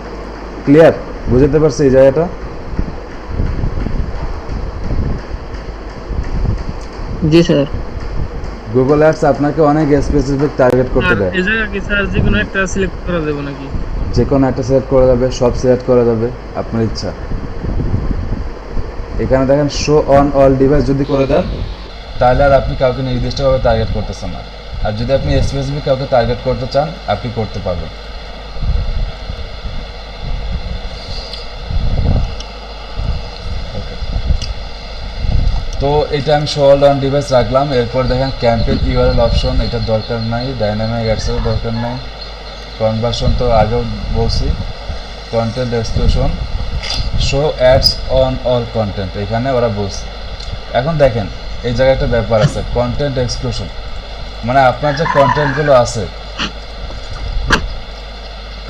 ক্লিয়ার? বুঝতে পারছি এই জায়গাটা? জি স্যার। গুগল অ্যাডস আপনাকে অনেক স্পেসিফিক টার্গেট করতে আর দেয়। এই জায়গা কি স্যার যে কোনো একটা সিলেক্ট করা যাবে নাকি? যে কোনো একটা সিলেক্ট করা যাবে, সব সিলেক্ট করা যাবে, আপনার ইচ্ছা। এখানে দেখেন শো অন অল ডিভাইস যদি করে দেন তাহলে আর আপনি কাউকে নির্দিষ্টভাবে টার্গেট করতেছেন না। আর যদি আপনি স্পেসিফিক কাউকে টার্গেট করতে চান আপনি করতে পারবেন। তো এটা আমি শো অল অন ডিভাইস রাখলাম। এরপর দেখেন ক্যাম্পেইন ইউআরএল অপশন, এটা দরকার নাই। ডাইনামিক অ্যাডসেরও দরকার নাই। কনভার্সন তো আগেও বলছি। Content exclusion, show ads on all content, এখানে ওরা বলছে। এখন দেখেন এই জায়গায় একটা ব্যাপার আছে, কন্টেন্ট এক্সক্লুশন মানে আপনার যে কন্টেন্টগুলো আছে,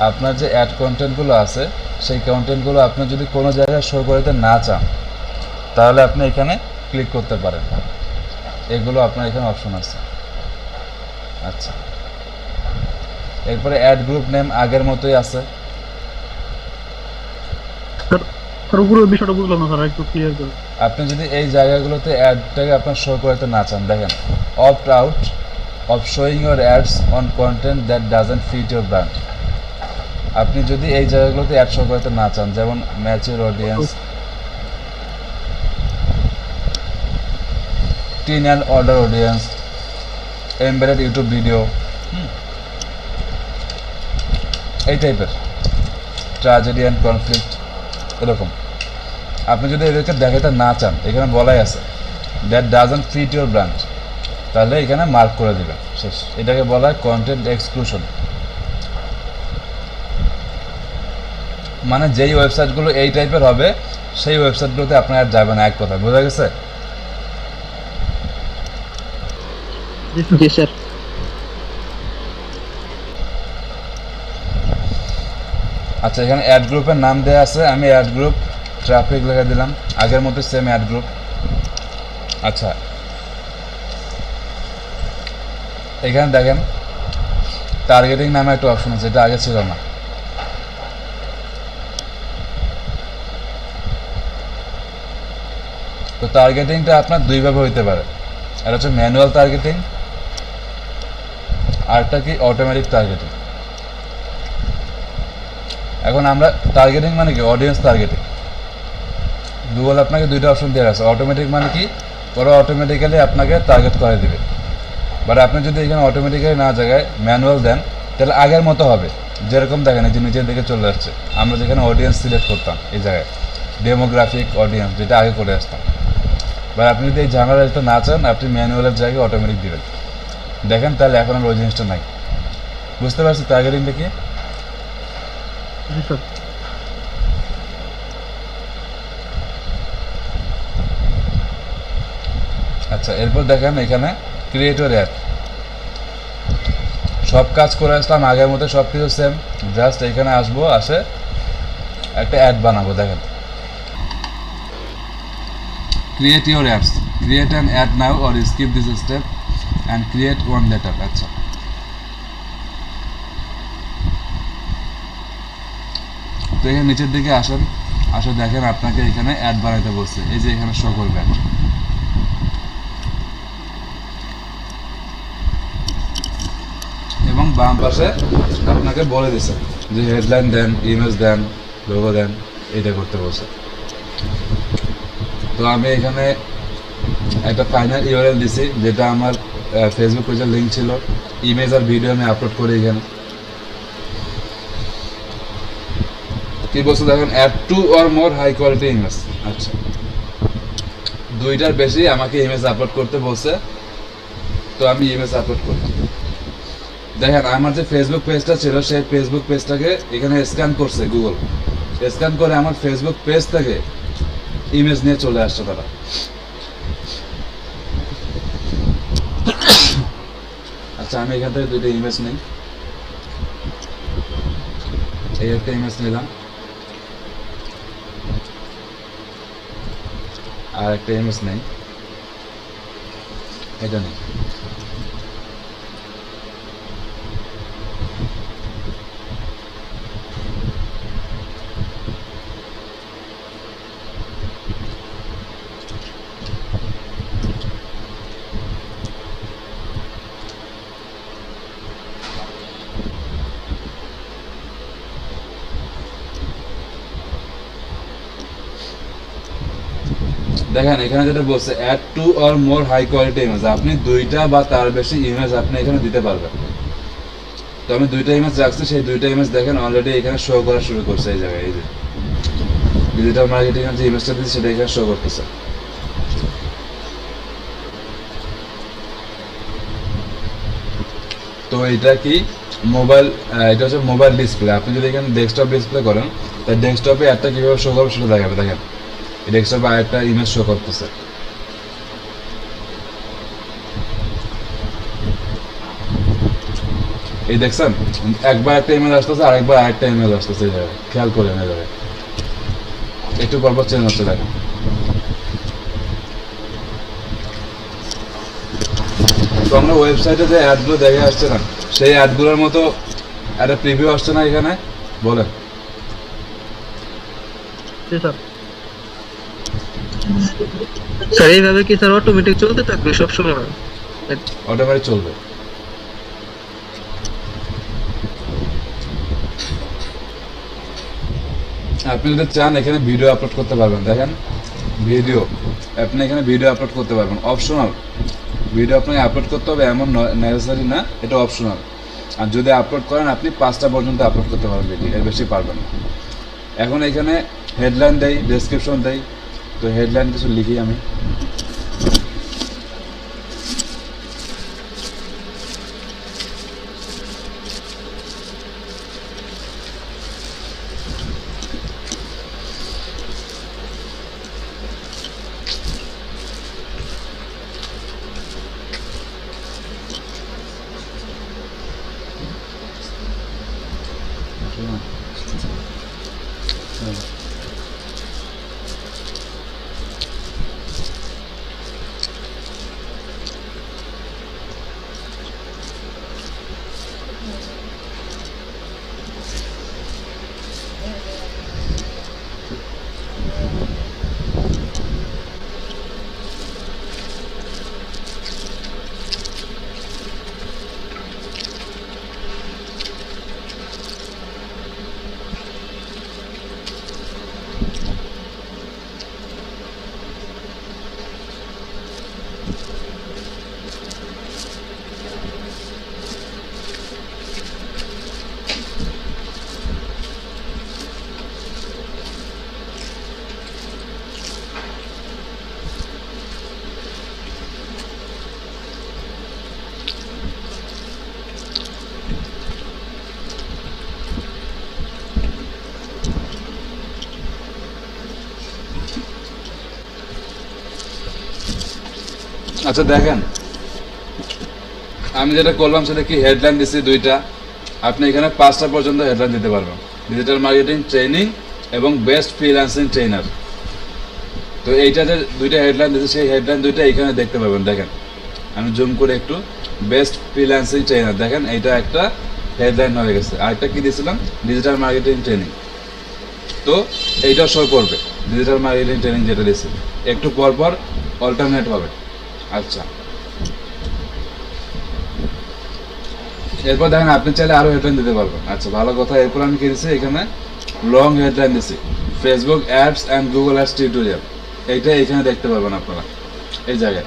আপনার যে অ্যাড কন্টেন্টগুলো আছে সেই কন্টেন্টগুলো আপনি যদি কোনো জায়গায় শো করতে না চান তাহলে আপনি এখানে ক্লিক করতে পারেন। এগুলো আপনার এখানে অপশন আছে। আচ্ছা, এরপরে অ্যাড গ্রুপ নেম আগের মতোই আছে। স্যার উপরে বিষয়টা বুঝলাম না স্যার, একটু ক্লিয়ার করে। আপনি যদি এই জায়গাগুলোতে অ্যাডটাকে আপনার শো করতে না চান, দেখেন opt out of showing your ads on content that doesn't fit your brand. আপনি যদি এই জায়গাগুলোতে অ্যাড শো করতে না চান, যেমন mature audience, tin and order audience, embedded YouTube video, এই টাইপের, ট্র্যাজেডি অ্যান্ড কনফ্লিক্ট, এরকম আপনি যদি এদেরকে দেখাতে না চান, এখানে বলাই আছে that doesn't fit your brand, তাহলে এখানে মার্ক করে দেবেন, শেষ। এটাকে বলা হয় কন্টেন্ট এক্সক্লুশন। মানে যেই ওয়েবসাইটগুলো এই টাইপের হবে সেই ওয়েবসাইটগুলোতে আপনার আর যাবে না, এক কথা। বোঝা গেছে? জি স্যার। আচ্ছা, এখানে অ্যাড গ্রুপের নাম দেওয়া আছে, আমি অ্যাড গ্রুপ ট্রাফিক লিখে দিলাম, আগের মতো সেম অ্যাড গ্রুপ। আচ্ছা, এখানে দেখেন টার্গেটিং নামে একটা অপশন আছে, এটা আগে ছিল না। তো টার্গেটিংটা আপনার দুইভাবে হইতে পারে, এটা হচ্ছে ম্যানুয়াল টার্গেটিং, আরেকটা কি অটোমেটিক টার্গেটিং। এখন আমরা টার্গেটিং মানে কি অডিয়েন্স টার্গেটিং, গুগল আপনাকে দুইটা অপশন দিয়ে আছে। অটোমেটিক মানে কি ওরা অটোমেটিক্যালি আপনাকে টার্গেট করে দিবে, বাট আপনি যদি এখানে অটোমেটিক্যালি না জায়গায় ম্যানুয়াল দেন তাহলে আগের মতো হবে, যেরকম দেখেন এই যে নিচের দিকে চলে আসছে, আমরা যেখানে অডিয়েন্স সিলেক্ট করতাম এই জায়গায় ডেমোগ্রাফিক অডিয়েন্স যেটা আগে করে আসতাম। বা আপনি যদি এই ঝামেলাটা না চান আপনি ম্যানুয়ালের জায়গায় অটোমেটিক দিবেন, দেখেন তাহলে এখন আর ওই জিনিসটা নাই। বুঝতে পারছি টার্গেটিংটা কি? জি স্যার। আচ্ছা, এরপর দেখেন এখানে ক্রিয়েটর অ্যাড, সব কাজ করে আসলাম আগের মতো, সব কিছু সেম, জাস্ট এখানে আসবো, আসে একটা অ্যাড বানাবো। দেখেন create your ads, create an add now or skip this step and create one letter. আচ্ছা, তো এখানে নিচের দিকে আসেন, আসে দেখেন আপনাকে এখানে অ্যাড বানাইতে বলছে, এই যে এখানে শো করবে অ্যাড। এবং বাম পাশে আপনাকে বলে দিছে যে হেডলাইন দেন, ইমেজ দেন, লোগো দেন, এটা করতে বলছে। তো আমি এখানে একটা ফাইনাল ইউআরএল দিছি, যেটা আমার ফেসবুক পেজের লিঙ্ক ছিল, ইমেজ আর ভিডিও আমি আপলোড করি এখানে। কি বলছে দেখেন, add two or more high quality image. আচ্ছা, দুইটার বেশি আমাকে ইমেজ আপলোড করতে বলছে, তো আমি ইমেজ আপলোড করলাম। দেখেন আমার যে ফেসবুক পেজটা ছিল সেই ফেসবুক পেজটাকে এখানে স্ক্যান করছে গুগল, স্ক্যান করে আমার ফেসবুক পেজ থেকে ইমেজ নিয়ে চলে আসছে তারা। আচ্ছা, আমি এখান থেকে দুইটা ইমেজ নিই, এই একটা ইমেজ নিলাম, আর একটা ইমেজ নেই, এটা নেই। দেখেন এখানে যেটা বলছে add two or more high quality image, আপনি দুইটা বা তার বেশি ইমেজ আপনি এখানে দিতে পারবেন। তো আমি দুইটা ইমেজ রাখছি, সেই দুইটা ইমেজ দেখেন অলরেডি এখানে শো করা শুরু করছে এই জায়গায়, এই যে ডিজিটাল মার্কেটিং এর যে ইমেজটা দিচ্ছি সেটা এখানে শো করতেছে। তো এটা কি মোবাইল, এটা হচ্ছে মোবাইল ডিসপ্লে। আপনি যদি এখানে ডেস্কটপ ডিসপ্লে করেন তাই ডেস্কটপে একটা কীভাবে শো করবে সেটা দেখাবে। দেখেন ডেস্কটপে আরেকটা ইমেজ শো করতেছে, এই দেখছেন একবার একটা ইমেজ আসতেছে আরেকবার আরেকটা ইমেজ আসতেছে, এই জায়গায় খেয়াল করেন, এই জায়গায় একটু পরপর চেঞ্জ হচ্ছে। দেখেন তো আমরা ওয়েবসাইটে যে অ্যাডগুলো দেখে আসছে না, সেই অ্যাডগুলোর মতো একটা প্রিভিউ আসছে না এখানে, বলেন? জি স্যার। স্যার এইভাবে কি স্যার অটোমেটিক চলতে থাকবে সবসময়? অটোমেটিক চলবে। আপনি যদি চান এখানে ভিডিও আপলোড করতে পারবেন। দেখেন ভিডিও, আপনি এখানে ভিডিও আপলোড করতে পারবেন, অপশনাল। ভিডিও আপনাকে আপলোড করতে হবে এমন নেসেসারি না, এটা অপশনাল। আর যদি আপলোড করেন আপনি 5টা পর্যন্ত আপলোড করতে পারবেন ভিডিও, এর বেশি পারবেন না। এখন এখানে হেডলাইন দেই, ডেসক্রিপশন দেই, তো হেডলাইন কিছু লিখি আমি। আচ্ছা দেখেন, আমি যেটা করলাম সেটা কি হেডলাইন দিচ্ছি দুইটা, আপনি এখানে 5টা পর্যন্ত হেডলাইন দিতে পারবেন। ডিজিটাল মার্কেটিং ট্রেনিং এবং বেস্ট ফ্রিল্যান্সিং ট্রেনার। তো এইটা যে দুইটা হেডলাইন দিচ্ছি সেই হেডলাইন দুইটা এখানে দেখতে পাবেন। দেখেন আমি জুম করে একটু, বেস্ট ফ্রিল্যান্সিং ট্রেনার, দেখেন এইটা একটা হেডলাইন হয়ে গেছে। আরেকটা কি দিয়েছিলাম, ডিজিটাল মার্কেটিং ট্রেনিং। তো এইটা শো করবে ডিজিটাল মার্কেটিং ট্রেনিং যেটা দিয়েছি, একটু পর পর অল্টারনেট হবে। আচ্ছা, এরপর দেখেন আপনি চাইলে আরও হেডলাইন দিতে পারবেন। আচ্ছা ভালো কথা। এরপর আমি কি দিচ্ছি এখানে, লং হেডলাইন দিচ্ছি, Facebook ads and Google ads tutorial. এইটা এখানে দেখতে পাবেন আপনারা এই জায়গায়,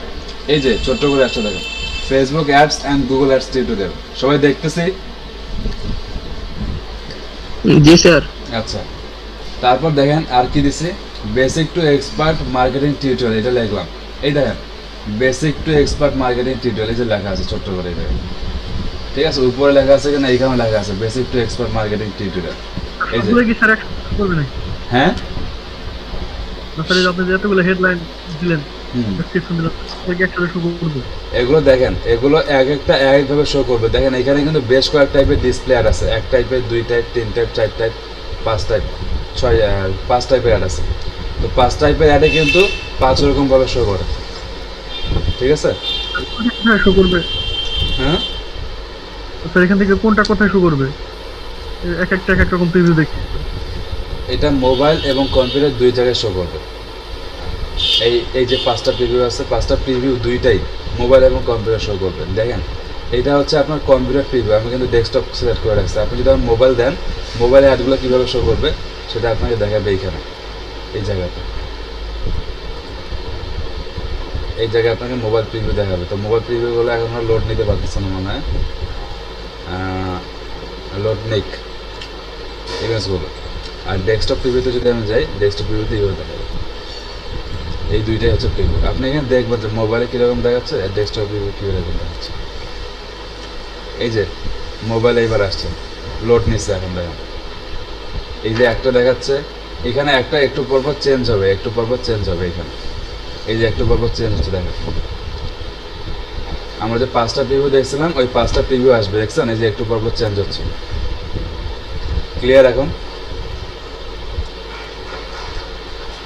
এই যে ছোট্ট করে অ্যাডসটা দেখেন, Facebook ads and Google ads tutorial. সবাই দেখতেছি? জি স্যার। আচ্ছা, তারপর দেখেন আর কি দিছি, basic to expert marketing tutorial, এটা লিখলাম। এই দেখেন basic to expert marketing tutorial, এই যে লেখা আছে ছোট্ট করে, এই দেখেন। ঠিক আছে, উপরে লেখা আছে কিনা, এইখানে লেখা আছে basic to expert marketing tutorial. এই যে, সবগুলো কি স্যার একসাথে করবে নাকি? হ্যাঁ না স্যার, এই যে আপনি যে এতগুলো হেডলাইন দিলেন, হুম, ডেসক্রিপশন দিলেন, এগুলো কি একসাথে শুরু করবে? এগুলো দেখেন, এগুলো এক একটা এক একভাবে শো করবে। দেখেন এখানে কিন্তু বেশ কয়েক টাইপের ডিসপ্লে অ্যাড আছে, এক টাইপের, 2 টাইপ, 3 টাইপ, 4 টাইপ, 5 টাইপ, 5 টাইপের অ্যাড আছে। তো 5 টাইপের অ্যাডে কিন্তু 5 রকমভাবে শো করে। ঠিক আছে, কোথায় শো করবে হ্যাঁ স্যার? এখান থেকে কোনটা কোথায় শো করবে? এক একটা এক এক রকম প্রিভিউ দেখি। এটা মোবাইল এবং কম্পিউটার দুই জায়গায় শো করবে। এই এই যে 5টা প্রিভিউ আছে, 5টা প্রিভিউ দুইটাই মোবাইল এবং কম্পিউটার শো করবে। দেখেন এটা হচ্ছে আপনার কম্পিউটার প্রিভিউ, আমি কিন্তু ডেস্কটপ সিলেক্ট করে রাখছি। আপনি যদি আমার মোবাইল দেন, মোবাইলে অ্যাডগুলো কীভাবে শো করবে সেটা আপনাকে দেখাবে এইখানে, এই জায়গাতে। এই জায়গায় আপনাকে মোবাইল প্রিভিউ দেখাবে। তো মোবাইল প্রিভিউগুলো এখন আর লোড নিতে পারতেছে না মনে হয়, লোড নেক ইমেজগুলো। আর ডেস্কটপ প্রিভিউতে যদি আমি যাই, ডেস্কটপ প্রিভিউতে এইভাবে দেখাবে। এই দুইটাই হচ্ছে প্রিভিউ। আপনি এখানে দেখবেন যে মোবাইলে কীরকম দেখাচ্ছে আর ডেস্কটপ প্রিভিউ কীরকম দেখাচ্ছে। এই যে মোবাইলে এইবার আসছে, লোড নিচ্ছে এখন দেখেন। এই যে একটা দেখাচ্ছে এখানে, একটা একটু পরপর চেঞ্জ হবে, একটু পরপর চেঞ্জ হবে এখানে। এই যে একটু পরপর চেঞ্জ হচ্ছে দেখেন। আমরা যে 5টা প্রিভিউ দেখছিলাম, ওই 5টা প্রিভিউ আসবে, দেখছেন? এই যে একটু পরপর চেঞ্জ হচ্ছে। ক্লিয়ার এখন?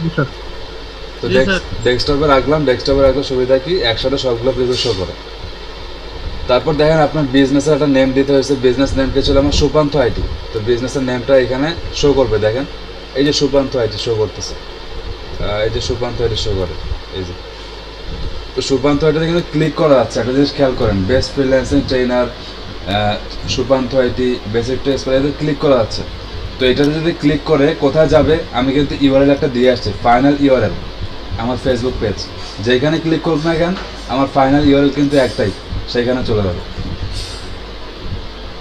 জি স্যার। তো জি স্যার। ডেস্কটপে রাখলাম, ডেস্কটপে রাখলে সুবিধা কি, একসাথে সবগুলো প্রিভিউ শো করে। তারপর দেখেন আপনার বিজনেসের একটা নেম দিতে হয়েছে, বিজনেস নেমকে ছিল আমার সুপান্ত আইটি। তো বিজনেসের নেমটা এখানে শো করবে, দেখেন এই যে সুপান্ত আইটি শো করতেছে, এই যে সুপান্ত আইটি শো করে, এই যে। তো সুপান্ত আইটিতে কিন্তু ক্লিক করা যাচ্ছে, একটা জিনিস খেয়াল করেন, best freelancing trainer, Supanta IT, basic to expert, এতে ক্লিক করা যাচ্ছে। তো এটাতে যদি ক্লিক করে কোথায় যাবে, আমি কিন্তু ইউআরএল একটা দিয়ে আসছি, ফাইনাল ইউআরএল আমার ফেসবুক পেজ। যেখানে ক্লিক করব না কেন, আমার ফাইনাল ইউআরএল কিন্তু একটাই, সেইখানে চলে যাবে।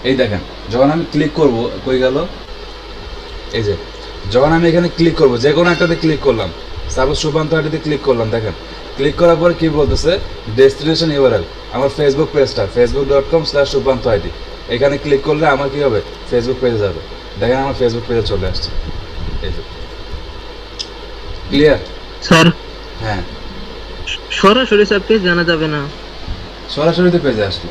এই দেখেন যখন আমি ক্লিক করব, কই গেল, এই যে যখন আমি এখানে ক্লিক করব, যে কোনো একটাতে ক্লিক করলাম, সাপোজ সুপান্ত আইটিতে ক্লিক করলাম, দেখেন ক্লিক করার পরে কী বলতেছে, ডেস্টিনেশন ইউআরএল আমার ফেসবুক পেজটা, facebook.com/supantoit। এখানে ক্লিক করলে আমার কী হবে, ফেসবুক পেজে যাবে। দেখেন আমার ফেসবুক পেজে চলে আসছে, এই যে। ক্লিয়ার? স্যার হ্যাঁ, সরাসরি স্যার পেজ জানা যাবে না। সরাসরি তো পেজে আসলো।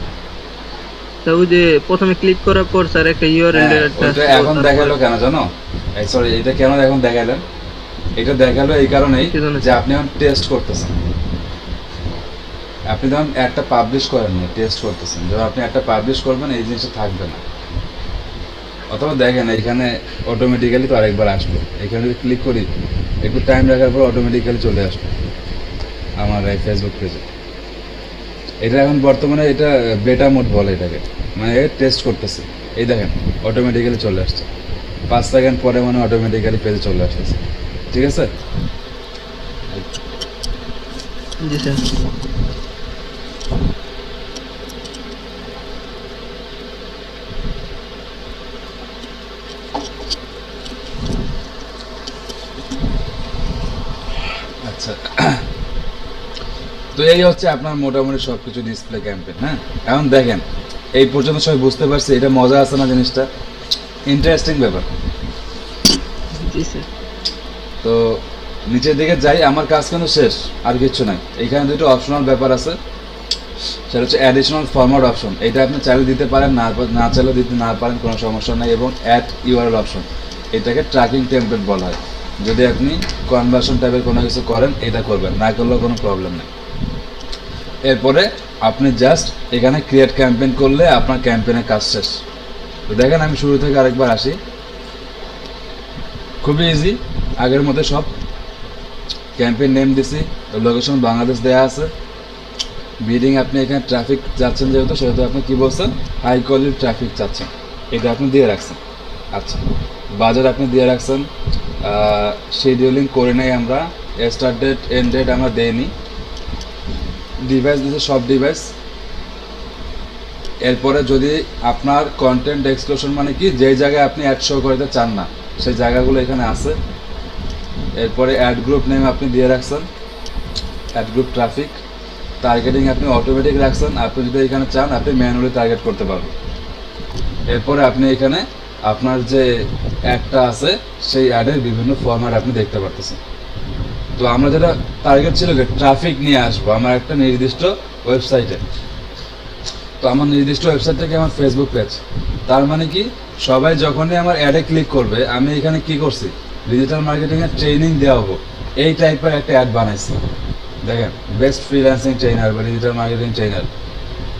তা ওই যে প্রথমে ক্লিক করার পর স্যার একটা ইউআরএল হ্যাঁ, ওইটা এখন দেখালো কেন জানো? এই সরি, এটা কেন এখন দেখালেন? এটা দেখালো এই কারণেই কি জন্য? যে আপনি এখন টেস্ট করতেছেন। আপনি যখন একটা পাবলিশ করেন না, টেস্ট করতেছেন। যখন আপনি একটা পাবলিশ করবেন, এই জিনিসটা থাকবে না। অথবা দেখেন এখানে অটোমেটিক্যালি তো আরেকবার আসলো, এখানে যদি ক্লিক করি, একটু টাইম রাখার পর অটোমেটিক্যালি চলে আসলো আমার এই ফেসবুক পেজে। এটা এখন বর্তমানে এটা বেটা মোড বলে এটাকে, মানে টেস্ট করতেছে। এই দেখেন অটোমেটিক্যালি চলে আসছে, 5 সেকেন্ড পরে মানে অটোমেটিক্যালি পেজে চলে আসতেছে। ঠিক আছে? জি স্যার। তো এই হচ্ছে আপনার মোটামুটি সব কিছু ডিসপ্লে ক্যাম্পেইন। হ্যাঁ, এখন দেখেন এই পর্যন্ত সবাই বুঝতে পারছে এটা মজা আছে না জিনিসটা, ইন্টারেস্টিং ব্যাপার। জি স্যার। তো নিচের দিকে যাই, আমার কাজ কিন্তু শেষ, আর কিচ্ছু নাই। এখানে দুটো অপশনাল ব্যাপার আছে, সেটা হচ্ছে অ্যাডিশনাল ফরম্যাট অপশন। এটা আপনি চাইলে দিতে পারেন, না চাইলে দিতে না পারেন, কোনো সমস্যা নাই। এবং অ্যাড ইউআরএল অপশন, এটাকে ট্র্যাকিং টেমপ্লেট বলা হয়। যদি আপনি কনভার্সন টাইপের কোনো কিছু করেন এটা করবেন, না করলেও কোনো প্রবলেম নেই। এরপরে আপনি জাস্ট এখানে ক্রিয়েট ক্যাম্পেইন করলে আপনার ক্যাম্পেইনের কাজ শেষ। তো দেখেন আমি শুরু থেকে আরেকবার আসি, খুবই ইজি, আগের মধ্যে সব ক্যাম্পেইন নেম দিছি, লোকেশন বাংলাদেশ দেওয়া আছে। বিডিং আপনি এখানে ট্রাফিক যাচ্ছেন যেহেতু, সেহেতু আপনি কী বলছেন, হাই কোয়ালিটি ট্রাফিক চাচ্ছেন, এটা আপনি দিয়ে রাখছেন। আচ্ছা, বাজার আপনি দিয়ে রাখছেন। শিডিউলিং করে নেই আমরা, স্টার্ট ডেট এন্ড ডেট আমরা দেইনি। ডিভাইস দিচ্ছে সব ডিভাইস। এরপরে যদি আপনার কন্টেন্ট এক্সক্লুশন মানে কি, যেই জায়গায় আপনি অ্যাড শো করতে চান না সেই জায়গাগুলো এখানে আছে। এরপরে অ্যাড গ্রুপ নেম আপনি দিয়ে রাখছেন, অ্যাড গ্রুপ ট্রাফিক। টার্গেটিং আপনি অটোমেটিক রাখছেন, আপনি যদি এখানে চান আপনি ম্যানুয়ালি টার্গেট করতে পারবেন। এরপরে আপনি এখানে আপনার যে অ্যাডটা আছে সেই অ্যাডের বিভিন্ন ফরম্যাট আপনি দেখতে পারতেছেন। তো আমরা যেটা টার্গেট ছিল যে ট্রাফিক নিয়ে আসবো আমার একটা নির্দিষ্ট ওয়েবসাইটে। তো আমার নির্দিষ্ট ওয়েবসাইট থেকে আমার ফেসবুক পেজ, তার মানে কি সবাই যখনই আমার অ্যাডে ক্লিক করবে, আমি এখানে কি করছি, ডিজিটাল মার্কেটিংয়ের ট্রেনিং দেওয়া হবো এই টাইপের একটা অ্যাড বানাইছি। দেখেন, বেস্ট ফ্রিল্যান্সিং ট্রেনার বা ডিজিটাল মার্কেটিং ট্রেনার।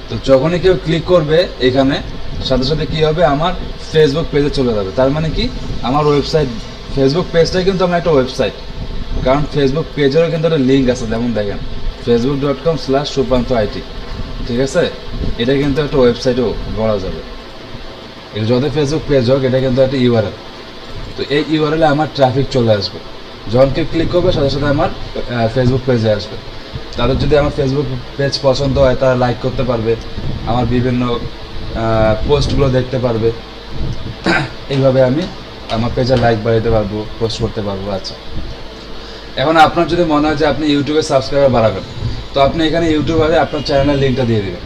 তো যখনই কেউ ক্লিক করবে এখানে, সাথে সাথে কী হবে, আমার ফেসবুক পেজে চলে যাবে। তার মানে কি আমার ওয়েবসাইট, ফেসবুক পেজটাই কিন্তু আমার একটা ওয়েবসাইট, কারণ ফেসবুক পেজেরও কিন্তু একটা লিঙ্ক আছে। যেমন দেখেন facebook.com/supanto.it, ঠিক আছে, এটা কিন্তু একটা ওয়েবসাইটও বলা যাবে। এটা যত ফেসবুক পেজ হোক, এটা কিন্তু একটা ইউআরএল। তো এই ইউআরএলে আমার ট্রাফিক চলে আসবে, যখন কেউ ক্লিক করবে সাথে সাথে আমার ফেসবুক পেজে আসবে। তাদের যদি আমার ফেসবুক পেজ পছন্দ হয় তারা লাইক করতে পারবে, আমার বিভিন্ন পোস্টগুলো দেখতে পারবে। এইভাবে আমি আমার পেজে লাইক বাড়াতে পারবো, পোস্ট করতে পারবো। আচ্ছা, এখন আপনার যদি মনে হয় যে আপনি ইউটিউবে সাবস্ক্রাইবার বাড়াবেন, তো আপনি এখানে ইউটিউবে আপনার চ্যানেলের লিঙ্কটা দিয়ে দেবেন,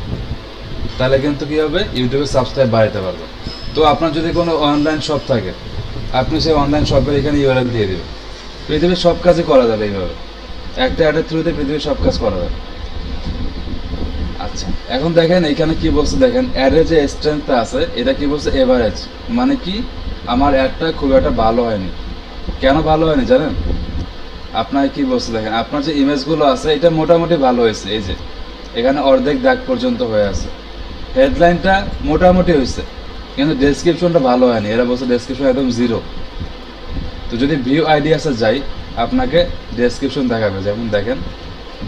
তাহলে কিন্তু কী হবে, ইউটিউবে সাবস্ক্রাইব বাড়াতে পারবেন। তো আপনার যদি কোনো অনলাইন শপ থাকে, আপনি সেই অনলাইন শপের এখানে ইউআরএল দিয়ে দেবেন। পৃথিবীর সব কাজই করা যাবে এইভাবে, একটা অ্যাডের থ্রুতে পৃথিবীর সব কাজ করা যাবে। আচ্ছা, এখন দেখেন এখানে কি বলছে, দেখেন অ্যাডের যে স্ট্রেংথটা আছে এটা কি বলছে, এভারেজ। মানে কি আমার অ্যাডটা খুব একটা ভালো হয়নি। কেন ভালো হয়নি জানেন? আপনার কি বলছে দেখেন, আপনার যে ইমেজগুলো আছে এটা মোটামুটি ভালো হয়েছে, এই যে এখানে অর্ধেক দাগ পর্যন্ত হয়ে আছে। হেডলাইনটা মোটামুটি হয়েছে, কিন্তু ডেসক্রিপশনটা ভালো হয়নি। এরা বলছে ডেসক্রিপশন একদম জিরো। তো যদি ভিউ আইডিয়াসে যাই, আপনাকে ডেসক্রিপশন দেখাবে। যেমন দেখেন,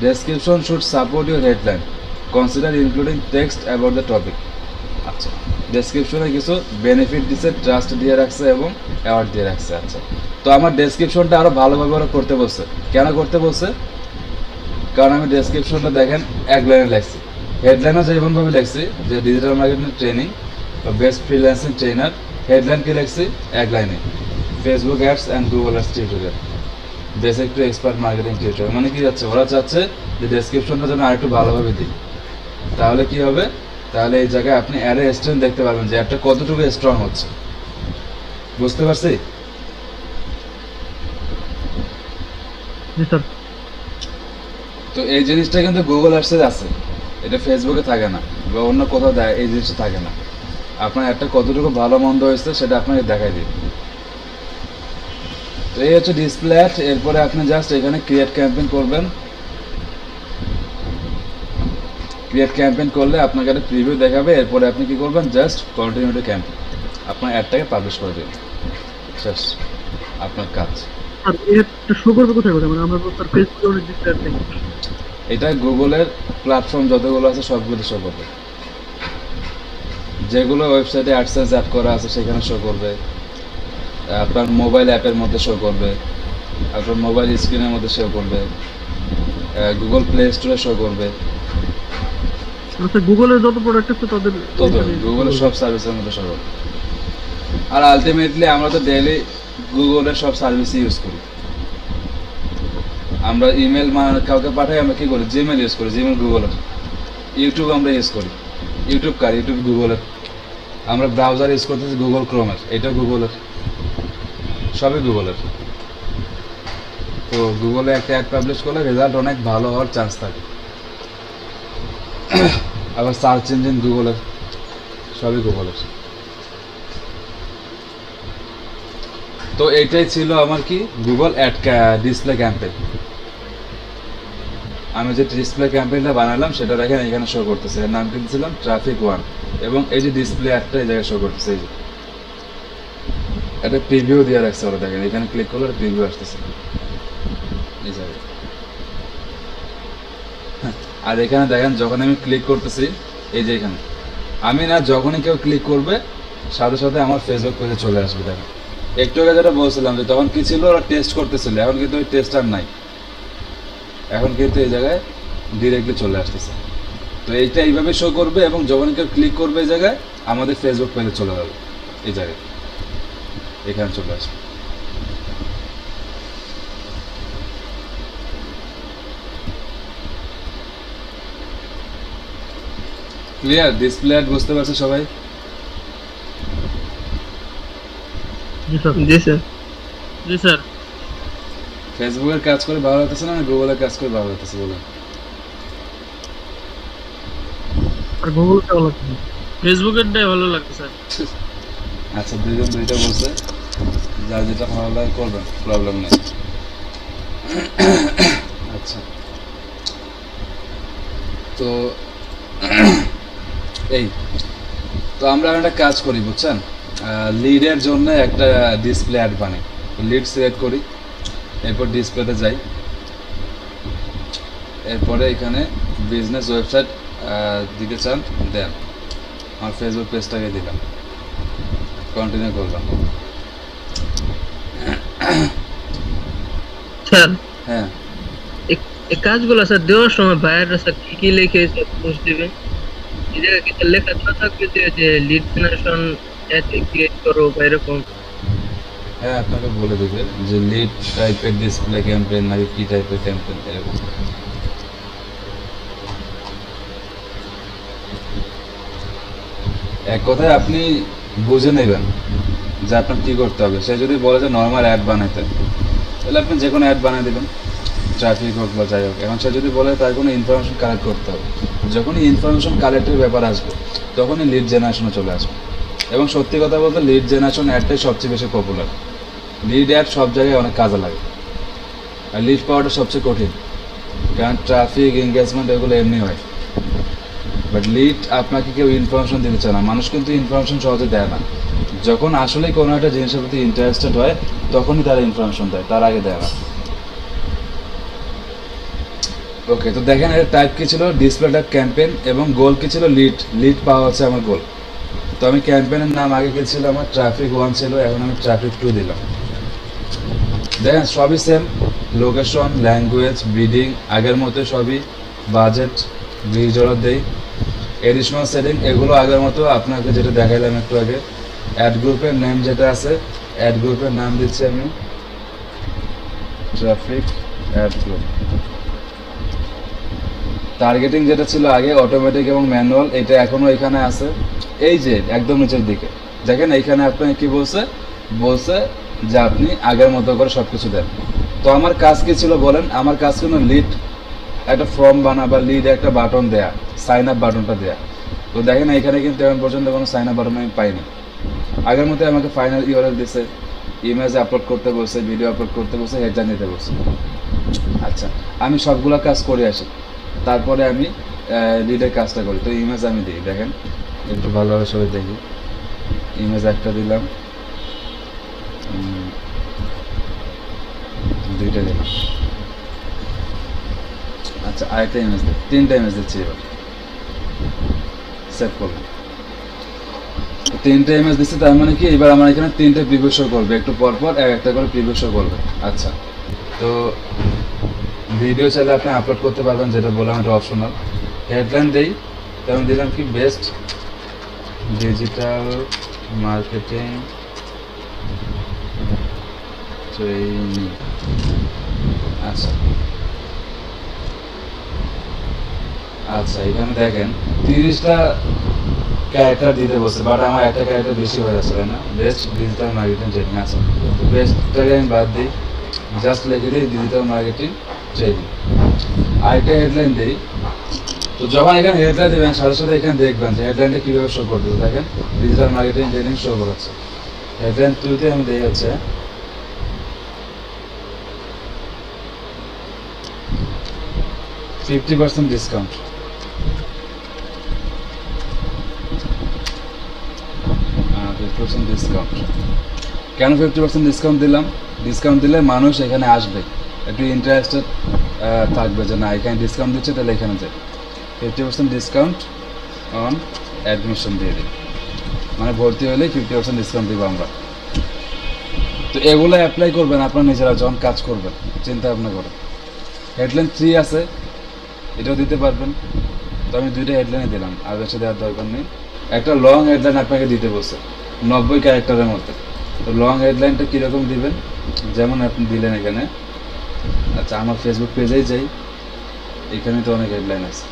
description should support your headline, consider including text about the topic. আচ্ছা, ডেসক্রিপশনে কিছু বেনিফিট দিচ্ছে, ট্রাস্ট দিয়ে রাখছে এবং অ্যাওয়ার্ড দিয়ে রাখছে। আচ্ছা, তো আমার ডেসক্রিপশনটা আরও ভালোভাবে ওরা করতে বলছে। কেন করতে বলছে? কারণ আমি ডেসক্রিপশনটা দেখেন এক লাইনে লিখছি, হেডলাইনও যেমনভাবে লিখছি যে ডিজিটাল মার্কেটিং ট্রেনিং বা বেস্ট ফ্রিল্যান্সিং ট্রেনার, হেডলাইন কি লিখছি এক লাইনে, Facebook ads and Google ads tutorial, basic to expert marketing tutorial. মানে কি যাচ্ছে, ওরা চাচ্ছে যে ডেসক্রিপশনটা যেন আরেকটু ভালোভাবে দিই। তাহলে কি হবে, তাহলে এই জায়গায় আপনি অ্যাডের স্ট্রেংথ দেখতে পারবেন যে অ্যাডটা কতটুকু স্ট্রং হচ্ছে। বুঝতে পারছি? জি স্যার। তো এই জিনিসটা কিন্তু গুগল অ্যাডসে আছে, এটা ফেসবুকে থাকে না বা অন্য কোথাও দেয়, এই জিনিসটা থাকে না। আপনার একটা কতটুকু ভালো মন্দ হয়েছে সেটা আপনাকে দেখাই দিন। তো এই হচ্ছে ডিসপ্লে অ্যাড। এরপরে আপনি জাস্ট এখানে ক্রিয়েট ক্যাম্পেইন করবেন। ক্রিয়েট ক্যাম্পেইন করলে আপনাকে একটা প্রিভিউ দেখাবে। এরপরে আপনি কি করবেন, জাস্ট কন্টিনিউ টু ক্যাম্পেইন, আপনার অ্যাডটাকে পাবলিশ করে দেবেন, শেষ আপনার কাজ। আর এটা শো করবে কোথায় কোথায়, মানে আমরা তো স্যার ফেসবুকে অনেক ডিসপ্লে দেখি। এটা গুগলের প্ল্যাটফর্ম যতগুলো আছে সবগুলো শো করবে। যেগুলো ওয়েবসাইটে অ্যাডসেন্স অ্যাড করা আছে সেখানে শো করবে, আপনার মোবাইল অ্যাপের মধ্যে শো করবে, আপনার মোবাইল স্ক্রিনের মধ্যে শো করবে, গুগল প্লে স্টোরে শো করবে, স্যার গুগলের যত প্রোডাক্ট আছে তাদের তত গুগলের সব সার্ভিসের মধ্যে শো করবে। আর আলটিমেটলি আমরা তো ডেইলি গুগলের সব সার্ভিস ইউজ করি। আমরা ইমেল কাউকে পাঠাই, আমরা কি করি, জিমেল ইউজ করি, জিমেল গুগলের। ইউটিউব আমরা ইউজ করি, ইউটিউব কার, ইউটিউব গুগলের। আমরা ব্রাউজার ইউজ করতেছি গুগল ক্রোমের, এটা গুগলের, সবই গুগলের। তো গুগলে একটা অ্যাড পাবলিশ করলে রেজাল্ট অনেক ভালো হওয়ার চান্স থাকে। আবার সার্চ ইঞ্জিন গুগলের, সবই গুগলের। তো এটাই ছিল আমার কি গুগল অ্যাড ডিসপ্লে ক্যাম্পেইন। আমি যে ডিসপ্লে ক্যাম্পেইনটা বানালাম সেটা দেখেন এখানে শো করতেছে, এর নাম কিন্তু ছিলাম ট্রাফিক ওয়ান, এবং এই যে ডিসপ্লে অ্যাডটা এই জায়গায় শো করতেছে। এই যে একটা প্রিভিউ দিয়ে রাখছে ওরা, দেখেন এখানে ক্লিক করলে প্রিভিউ আসতেছে এই জায়গায়। আর এখানে দেখেন যখন আমি ক্লিক করতেছি, এই যে এখানে আমি না, যখনই কেউ ক্লিক করবে সাথে সাথে আমার ফেসবুক পেজে চলে আসবে। দেখেন একটু আগে যেটা বলছিলাম যে তখন কি ছিল, ওরা টেস্ট করতেছিল, এখন কিন্তু ওই টেস্ট আর নাই, এখন কিন্তু এই জায়গায় ডিরেক্টলি চলে আসতেছে। তো এইটা এইভাবে শো করবে, এবং যখন কেউ ক্লিক করবে এই জায়গায় আমাদের ফেসবুক পেজে চলে যাবে, এই জায়গায় এখানে চলে আসবে। ক্লিয়ার? ডিসপ্লে অ্যাড বুঝতে পারছে সবাই? জি স্যার। জি স্যার। জি স্যার। ফেসবুকের কাজ করে ভালো লাগতেছে না গুগলের কাজ করে ভালো লাগতেছে বলে? আর গুগল কেমন লাগছে? ফেসবুকেরটাই ভালো লাগে স্যার। আচ্ছা, দুইজন দুইটা বলছে, যার যেটা ভালো লাগে করবেন, প্রবলেম নেই। আচ্ছা, তো এই তো আমরা একটা কাজ করি বুঝছেন, লিডের জন্য একটা ডিসপ্লে অ্যাড বানাই। লিড সিলেক্ট করি, এরপর ডিসপ্লেতে যাই, এরপরে এখানে বিজনেস ওয়েবসাইট দিতে চান দেন, আমার ফেসবুক পেজটাকে দিলাম, কন্টিনিউ করলাম। স্যার হ্যাঁ, এই কাজগুলো স্যার দেওয়ার সময় ভাইয়ারা স্যার কি কি লিখে স্যার পোস্ট দিবেন? এই জায়গায় কিছু লেখা না থাকলে যে লিড জেনারেশন ক্রিয়েট করো বা এরকম। হ্যাঁ আপনাকে বলে দেবে যে লিড টাইপের ডিসপ্লে ক্যাম্পেইন নাকি কি টাইপের ক্যাম্পেইন এরকম। এক কথায় আপনি বুঝে নেবেন যে আপনার কী করতে হবে। সে যদি বলে যে নর্মাল অ্যাড বানাইতে, তাহলে আপনি যে কোনো অ্যাড বানিয়ে দেবেন, ট্রাফিক হোক বা যাই হোক। এখন সে যদি বলে তার কোনো ইনফরমেশন কালেক্ট করতে হবে, যখনই ইনফরমেশন কালেক্টের ব্যাপার আসবে তখনই লিড জেনারেশনে চলে আসবে। এবং সত্যি কথা বলতে লিড জেনারেশন অ্যাডটাই সবচেয়ে বেশি পপুলার। লিড অ্যাড সব জায়গায় অনেক কাজে লাগে, আর লিড পাওয়াটা সবচেয়ে কঠিন, কারণ ট্রাফিক এঙ্গেজমেন্ট এগুলো এমনি হয়। বাট লিড আপনাকে কেউ ইনফরমেশন দিতে চায় না, মানুষ কিন্তু ইনফরমেশন সহজে দেয় না। যখন আসলে কোনো একটা জিনিসের প্রতি ইন্টারেস্টেড হয় তখনই তারা ইনফরমেশন দেয়, তার আগে দেয় না। ওকে, তো দেখেন এর টাইপ কী ছিল, ডিসপ্লে টাইপ ক্যাম্পেইন, এবং গোল কী ছিল, লিড। লিড পাওয়া হচ্ছে আমার গোল। তো আমি ক্যাম্পেইনের নাম আগে কী ছিল, আমার ট্রাফিক 1 ছিল, এখন আমি ট্রাফিক 2 দিলাম। দেখেন সবই সেম, লোকেশন, ল্যাঙ্গুয়েজ, বিডিং আগের মতো সবই, বাজেট ভিজুয়াল দেই, এডিশনাল সেটিং এগুলো আগের মতো আপনাকে যেটা দেখাইলাম একটু আগে। অ্যাড গ্রুপের নেম যেটা আছে, অ্যাড গ্রুপের নাম দিচ্ছি আমি ট্রাফিক অ্যাড গ্রুপ। টার্গেটিং যেটা ছিল আগে অটোমেটিক এবং ম্যানুয়াল, এটা এখনও এখানে আছে, এই যে একদম নিচের দিকে দেখেন এইখানে আপনাকে কি বলছে, বলছে যে আপনি আগের মতো করে সব কিছু দেন। তো আমার কাজ কী ছিল বলেন, আমার কাজ ছিল লিড একটা ফর্ম বানা বা লিড একটা বাটন দেয়া, সাইন আপ বাটনটা দেয়া। তো দেখেন এখানে কিন্তু এখন পর্যন্ত কোনো সাইন আপ বাটন আমি পাইনি। আগের মতো আমাকে ফাইনাল ইউআরএল দিছে, ইমেজ আপলোড করতে বলছে, ভিডিও আপলোড করতে বলছে, হেডলাইন দিতে বলছে। আচ্ছা, আমি সবগুলো কাজ করে আসি, তারপরে আমি লিডের কাজটা করি। তো ইমেজ আমি দিই, দেখেন একটু ভালোভাবে সবাই দেখি। ইমেজ একটা দিলাম, দুইটা দিলাম। আচ্ছা, আরেকটা ইমেজ দিই, 3টা ইমেজ দিচ্ছি এবার, সেভ করলাম। 3টা ইমেজ দিচ্ছি, তার মানে কি এবার আমার এখানে 3টে প্রিভিউ শো করবে, একটু পর পর একটা করে প্রিভিউ শো করবে। আচ্ছা, তো ভিডিও চাইলে আপনি আপলোড করতে পারবেন, যেটা বললাম এটা অপশনাল। হেডলাইন দেই, তো আমি দিলাম কি বেস্ট ডিজিটাল মার্কেটিং ট্রেনিং। আচ্ছা, আচ্ছা এখানে দেখেন 30টা ক্যারেক্টার দিতে বলছে, বাট আমার একটা ক্যারেক্টার বেশি হয়ে যাচ্ছে তাই না? বেস্ট ডিজিটাল মার্কেটিং ট্রেনিং আছে, বেস্টটাকে আমি বাদ দিই, জাস্ট লিখে দিই ডিজিটাল মার্কেটিং ট্রেনিং। আরেকটা হেডলাইন দিই। তো যখন এখানে হেডলাইন দেবেন সাথে সাথে এখানে দেখবেন যে হেডলাইনটা কীভাবে শো করতেছে। দেখেন ডিজিটাল মার্কেটিং ট্রেনিং শো করাচ্ছে। হেডলাইন 2-তে আমি দিই হচ্ছে 50% ডিসকাউন্ট। ডিসকাউন্ট কেন 50% ডিসকাউন্ট দিলাম? ডিসকাউন্ট দিলে মানুষ এখানে আসবে, একটু ইন্টারেস্টেড থাকবে যে না এখানে ডিসকাউন্ট দিচ্ছে তাহলে এখানে যাই। 50% ডিসকাউন্ট অন অ্যাডমিশন দিয়ে দিই, মানে ভর্তি হলে 50% ডিসকাউন্ট দিব আমরা। তো এগুলো অ্যাপ্লাই করবেন আপনার নিজেরা যখন কাজ করবেন, চিন্তা ভাবনা করে। হেডলাইন 3 আছে, এটাও দিতে পারবেন। তো আমি 2টা হেডলাইনে দিলাম, আর বেশি দেওয়ার দরকার নেই। একটা লং হেডলাইন আপনাকে দিতে বলছে 90 ক্যারেক্টারের মধ্যে। তো লং হেডলাইনটা কীরকম দিবেন, যেমন আপনি দিলেন এখানে। আচ্ছা আমার ফেসবুক পেজেই যাই, এখানে তো অনেক হেডলাইন আছে।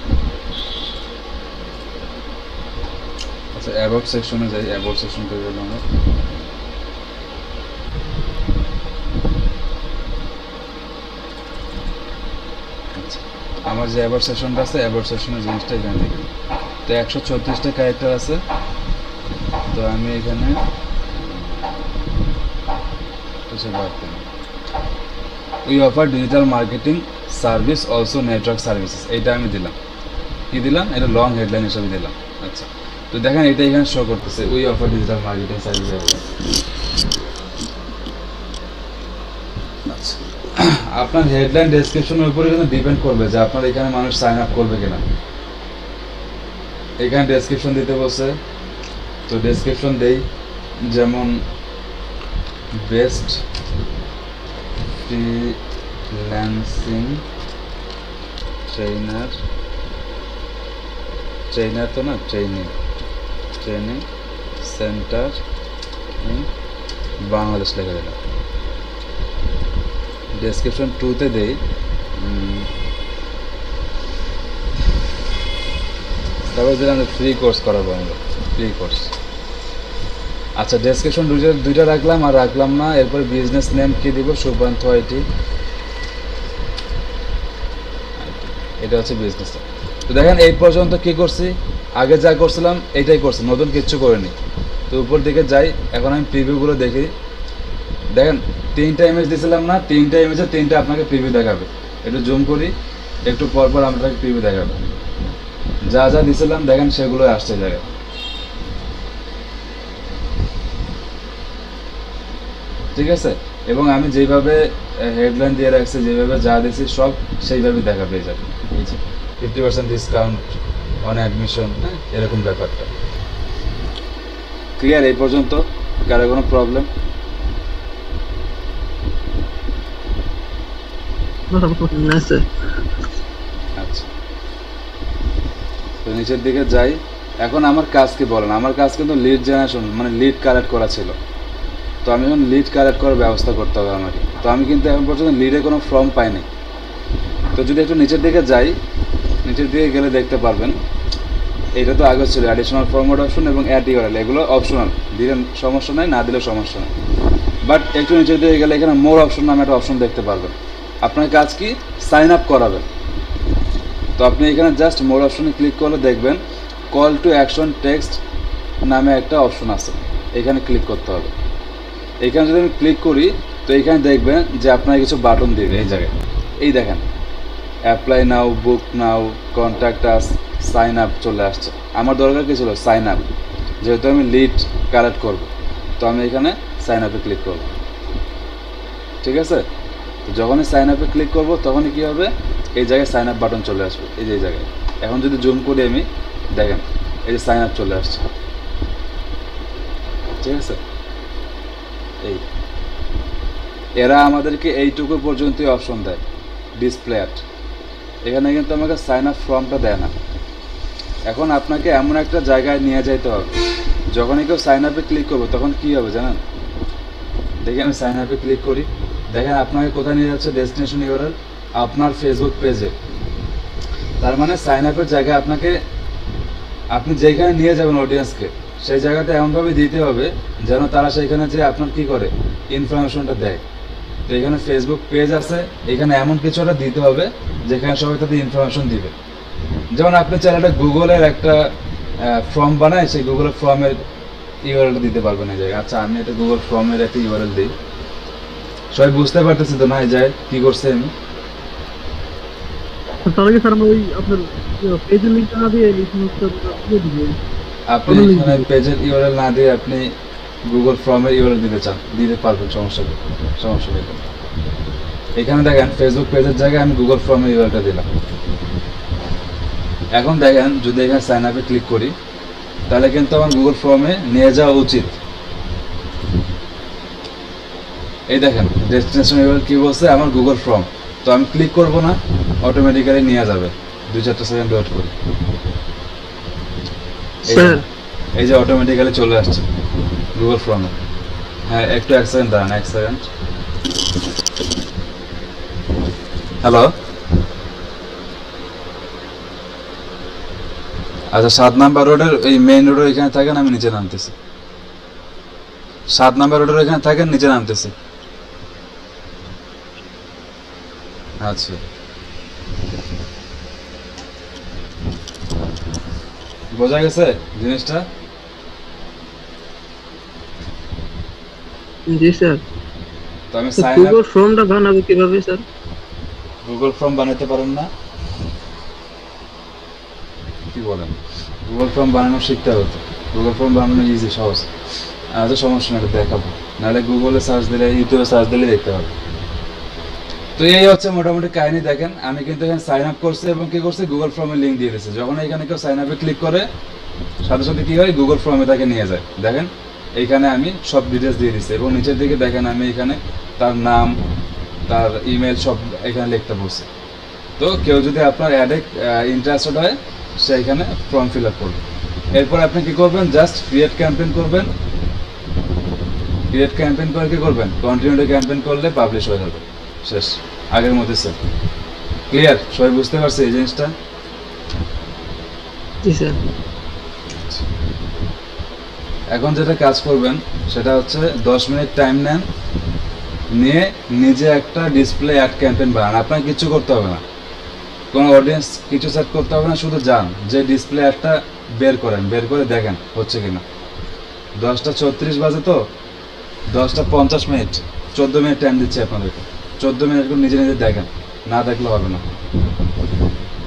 আচ্ছা অ্যাবাউট সেকশনে যাই, অ্যাবাউট সেকশন পেয়ে গেলাম আমরা। আচ্ছা আমার যে অ্যাবাউট সেকশনটা আছে, অ্যাবাউট সেকশনের জিনিসটা এখানে দেখি। তো 134টা ক্যারেক্টার আছে। তো আমি এখানে we offer digital marketing service also network services, এইটা আমি দিলাম। কি দিলাম? এটা লং হেডলাইন হিসেবে দিলাম। আচ্ছা তো দেখেন এটা এখানে শো করতেছে we offer digital marketing service. আচ্ছা আপনার হেডলাইন ডেসক্রিপশনের উপরে কিন্তু ডিপেন্ড করবে যে আপনার এখানে মানুষ সাইন আপ করবে কিনা। এখানে ডেসক্রিপশন দিতে বলছে, তো ডেসক্রিপশন দেই, যেমন বেস্ট ফ্রিল্যান্সিং ট্রেনার তো না, ট্রেনিং সেন্টার ইন বাংলাদেশ লেখা দিলাম। ডেসক্রিপশন 2-তে দেই তারপর দিলাম ফ্রি কোর্স করাবো আমরা, ফ্রি কোর্স। আচ্ছা ডেসক্রিপশন দুইটা রাখলাম, আর রাখলাম না। এরপর বিজনেস নেম কী দিব? সুপান্ত আইটি, এটা হচ্ছে বিজনেস। তো দেখেন এই পর্যন্ত কী করছি, আগে যা করছিলাম এইটাই করছি, নতুন কিচ্ছু করিনি। তো উপর দিকে যাই, এখন আমি প্রিভিউগুলো দেখি। দেখেন 3টা ইমেজ দিয়েছিলাম না, 3টা ইমেজে 3টা আপনাকে প্রিভিউ দেখাবে। একটু জুম করি, একটু পরপর আপনাকে প্রিভিউ দেখাবে। যা যা দিয়েছিলাম দেখেন সেগুলো আসছে জায়গায়। ঠিক আছে, এবং আমি যেভাবে হেডলাইন দিয়ে রাখছি, যেভাবে যা দিয়েছি সব সেইভাবেই দেখাবে এই যাবে। 50% ডিসকাউন্ট অন অ্যাডমিশন, এরকম ব্যাপারটা ক্লিয়ার এই পর্যন্ত? কারো কোনো প্রবলেম? না স্যার। আচ্ছা তো নিচের দিকে যাই। এখন আমার কাজ কি বলেন? আমার কাজ কিন্তু লিড জেনারেশন, মানে লিড কালেক্ট করা ছিল। তো আমি এখন লিড কালেক্ট করার ব্যবস্থা করতে হবে আমাকে। তো আমি কিন্তু এখন পর্যন্ত লিডে কোনো ফর্ম পাইনি। তো যদি একটু নিচের দিকে যাই, নিচের দিকে গেলে দেখতে পারবেন এটা তো আগে ছিল অ্যাডিশনাল ফরম্যাট অপশন এবং অ্যাড ইউআরএল, এগুলো অপশনাল, দিলে সমস্যা নেই, না দিলেও সমস্যা নেই। বাট একটু নিচের দিকে গেলে এখানে মোর অপশন নামে একটা অপশন দেখতে পারবেন। আপনার কাজ কি? সাইন আপ করাবেন। তো আপনি এখানে জাস্ট মোর অপশনে ক্লিক করলে দেখবেন কল টু অ্যাকশন টেক্সট নামে একটা অপশন আছে, এখানে ক্লিক করতে হবে। এখানে যদি আমি ক্লিক করি তো এখানে দেখবেন যে আপনার কিছু বাটন দেবে এই জায়গায়। এই দেখেন অ্যাপ্লাই নাও, বুক নাও, কন্ট্যাক্ট আস, সাইন আপ চলে আসছে। আমার দরকার কী ছিল? সাইন আপ, যেহেতু আমি লিড কালেক্ট করব। তো আমি এখানে সাইন আপে ক্লিক করব। ঠিক আছে, তো যখনই সাইন আপে ক্লিক করব তখনই কী হবে? এই জায়গায় সাইন আপ বাটন চলে আসবে, এই যে এই জায়গায়। এখন যদি জুম করি আমি, দেখেন এই যে সাইন আপ চলে আসছে। ঠিক আছে, এই এরা আমাদেরকে এইটুকু পর্যন্তই অপশন দেয়, ডিসপ্লে অ্যাট। এখানে কিন্তু আমাকে সাইন আপ ফর্মটা দেয় না। এখন আপনাকে এমন একটা জায়গায় নিয়ে যাইতে হবে, যখনই কেউ সাইন আপে ক্লিক করবো তখন কী হবে জানেন? দেখি আমি সাইন আপে ক্লিক করি, দেখেন আপনাকে কোথায় নিয়ে যাচ্ছে? ডেস্টিনেশন ইউআরএল আপনার ফেসবুক পেজে। তার মানে সাইন আপের জায়গায় আপনাকে আপনি যেখানে নিয়ে যাবেন অডিয়েন্সকে সেই জায়গাটা এমনভাবে দিতে হবে যেন তারা সেইখানে যে আপনার কি করে ইনফরমেশনটা দেয়। তো এখানে ফেসবুক পেজ আছে, এখানে এমন কিছু একটা দিতে হবে যেখানে সবাই তাদের ইনফরমেশন দিবে। যেমন আপনি চাইলে একটা গুগলের একটা ফর্ম বানায়, সেই গুগলের ফর্মের ইউআরএলটা দিতে পারবেন এই জায়গায়। আচ্ছা আমি একটা গুগল ফর্মের একটা ইউআরএল দিই, সবাই বুঝতে পারতেছি তো না এই যায় কি করছে আমি? তার আগে স্যার আমরা ওই আপনার পেজের লিঙ্কটা না দিয়ে এই সমস্ত দিয়ে দিব। আপনি এখানে পেজের ইউআরএল না দিয়ে আপনি গুগল ফর্মের ইউআরএল দিতে পারবেন, সমস্যা নেই। এখানে দেখেন ফেসবুক পেজের জায়গায় আমি গুগল ফর্মের ইউআরএলটা দিলাম। এখন দেখেন যদি এখানে সাইন আপে ক্লিক করি তাহলে কিন্তু আমার গুগল ফর্মে নিয়ে যাওয়া উচিত। এই দেখেন ডেস্টিনেশন ইউআরএল কি বলছে, আমার গুগল ফর্ম। তো আমি ক্লিক করব না, অটোমেটিক্যালি নিয়ে যাবে। 2-4 সেকেন্ড ওয়েট করি। স্যার এই যে অটোমেটিক্যালি চলে আসছে গুগল ফর্মে। হ্যাঁ একটু 1 সেকেন্ড দাঁড়ান, 1 সেকেন্ড। হ্যালো, আচ্ছা 7 নাম্বার রোডের এই মেইন রোডের এখানে থাকেন, আমি নিচে নামতেছি। 7 নাম্বার রোডের এখানে থাকেন, নিচে নামতেছি। আচ্ছা বোঝা গেছে জিনিসটা? জি স্যার। তো আমি সাইন আপ গুগল ফর্মটা বানাবো কিভাবে স্যার? গুগল ফর্ম বানাতে পারেন না? কি বলেন? গুগল ফর্ম বানানো শিখতে হবে তো। গুগল ফর্ম বানানো ইজি, সহজ। তো সমস্যা নেই, দেখাবো। নাহলে গুগলে সার্চ দিলে, ইউটিউবে সার্চ দিলে দেখতে হবে। তো এই হচ্ছে মোটামুটি কাহিনী। দেখেন আমি কিন্তু এখানে সাইন আপ করছি এবং কি করছি গুগল ফর্মের লিঙ্ক দিয়ে দিয়েছে। যখন এখানে কেউ সাইন আপে ক্লিক করে সাথে সাথে কি হয়, গুগল ফর্মে তাকে নিয়ে যায়। দেখেন এইখানে আমি সব ডিটেলস দিয়ে দিচ্ছি এবং নিচের দিকে দেখেন আমি এখানে তার নাম, তার ইমেল সব এখানে লিখতে বলছি। তো কেউ যদি আপনার অ্যাডে ইন্টারেস্টেড হয় সে এখানে ফর্ম ফিল আপ করবে। এরপর আপনি কি করবেন, জাস্ট ক্রিয়েট ক্যাম্পেইন করবেন। ক্রিয়েট ক্যাম্পেইন করে কি করবেন, কন্টিনিউ ক্যাম্পেইন করলে পাবলিশ হয়ে যাবে, শেষ, আগের মধ্যে স্যার। ক্লিয়ার? সবাই বুঝতে পারছে এই জিনিসটা? জি স্যার। এখন যেটা কাজ করবেন সেটা হচ্ছে 10 মিনিট টাইম নেন, নিয়ে নিজে একটা ডিসপ্লে অ্যাড ক্যাম্পেইন বানান। আপনার কিছু করতে হবে না, কোনো অডিয়েন্স কিছু সেট করতে হবে না, শুধু যান যে ডিসপ্লে অ্যাডটা বের করেন, বের করে দেখেন হচ্ছে কিনা। 10টা 34 বাজে, তো 10টা 50 মিনিট, 14 মিনিট টাইম দিচ্ছি আপনাদেরকে। 14 মিনিট করে নিজে নিজে দেখেন, না দেখলে হবে না।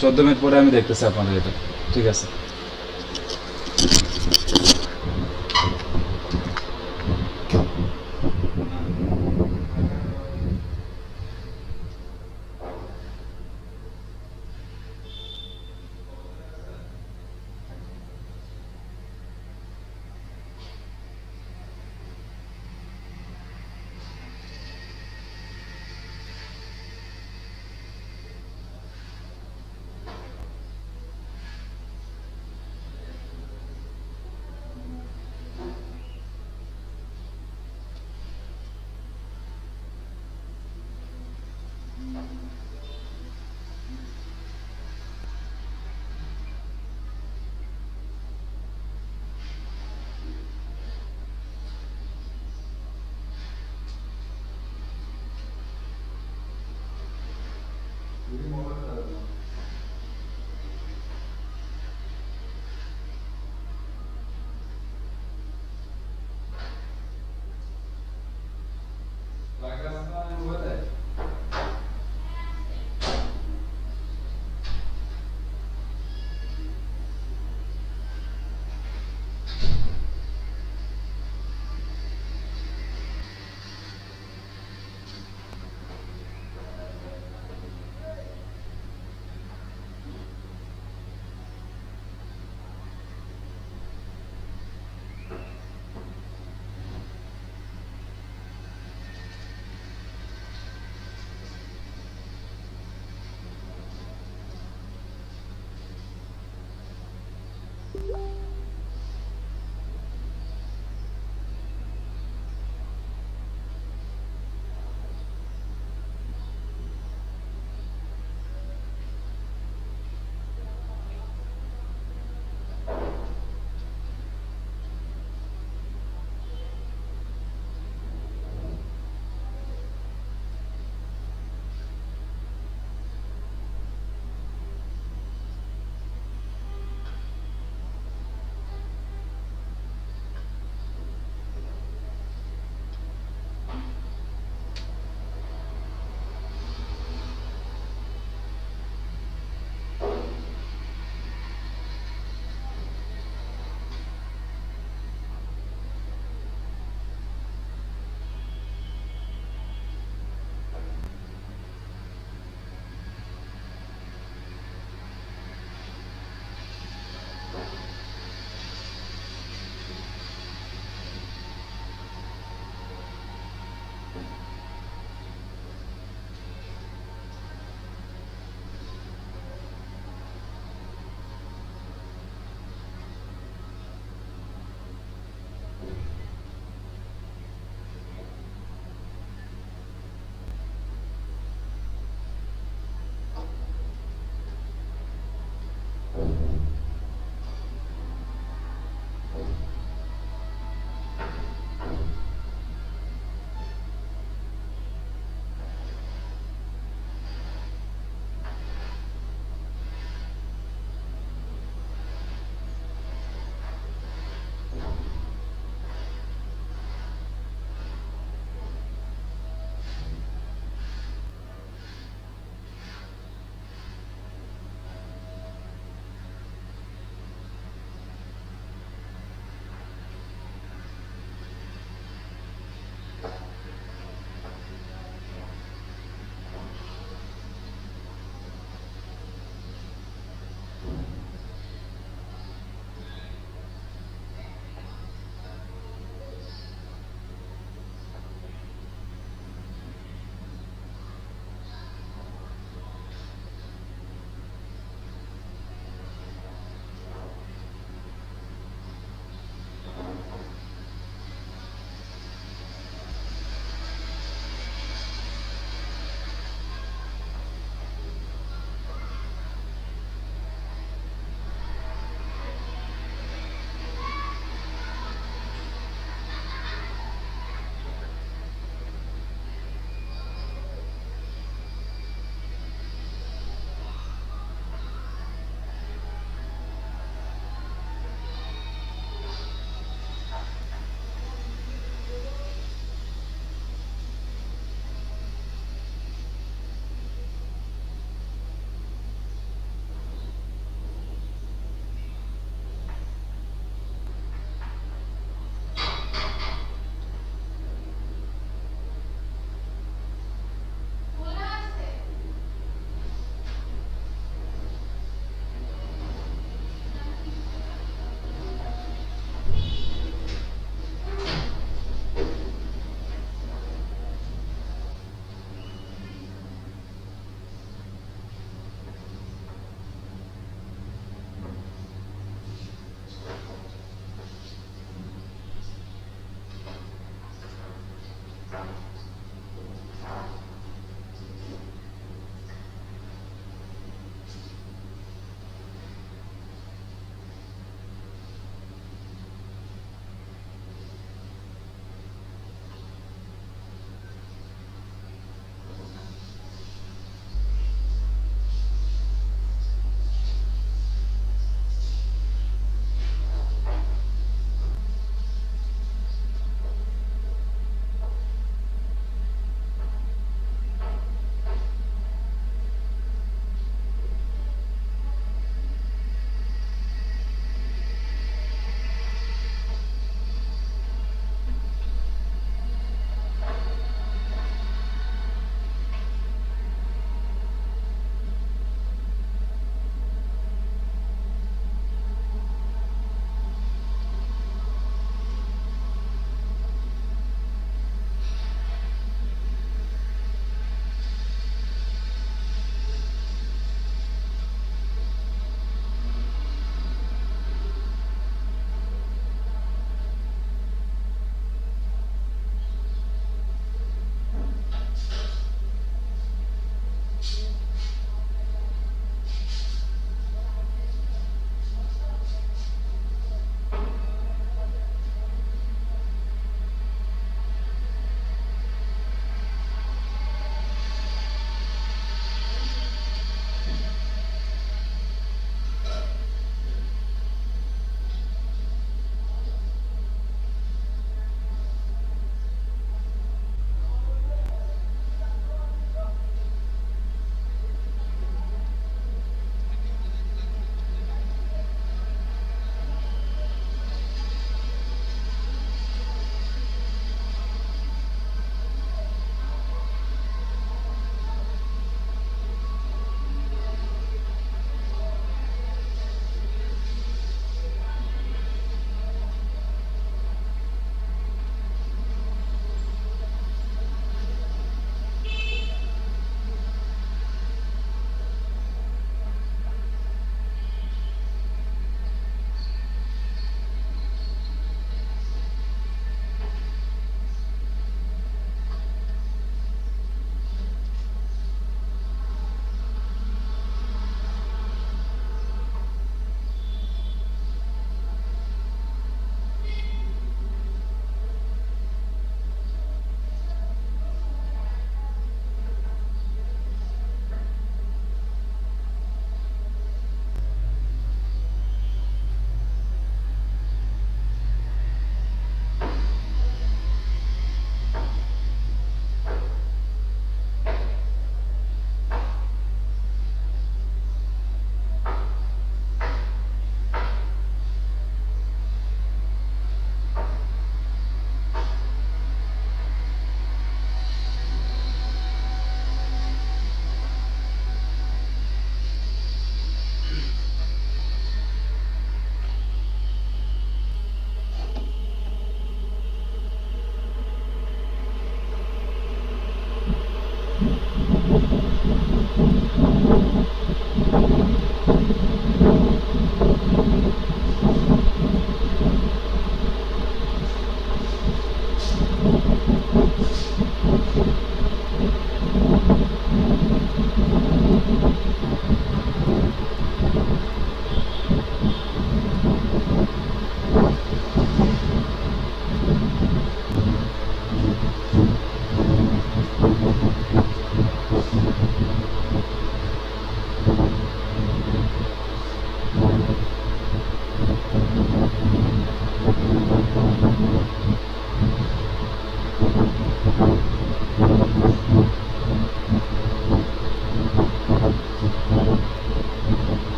14 মিনিট পরে আমি দেখতেছি আপনাদের এটা, ঠিক আছে?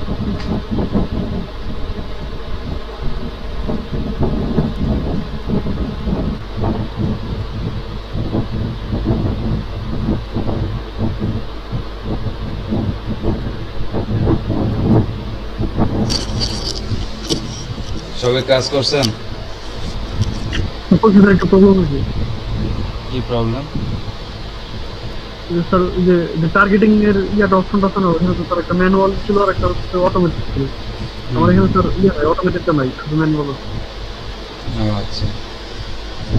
সবাই কাজ করছেন? স্যার একটা প্রবলেম হয়েছে কি প্রবলেম? স্যার, যে টার্গেটিং এর ইয়াটা অপশনটা আছে না, ওখানে তো স্যার একটা ম্যানুয়াল ছিল আর একটা অটোমেটিক ছিল। আমার এখানে স্যার অটোমেটিকটা নাই, শুধু ম্যানুয়াল আছে। ও আচ্ছা,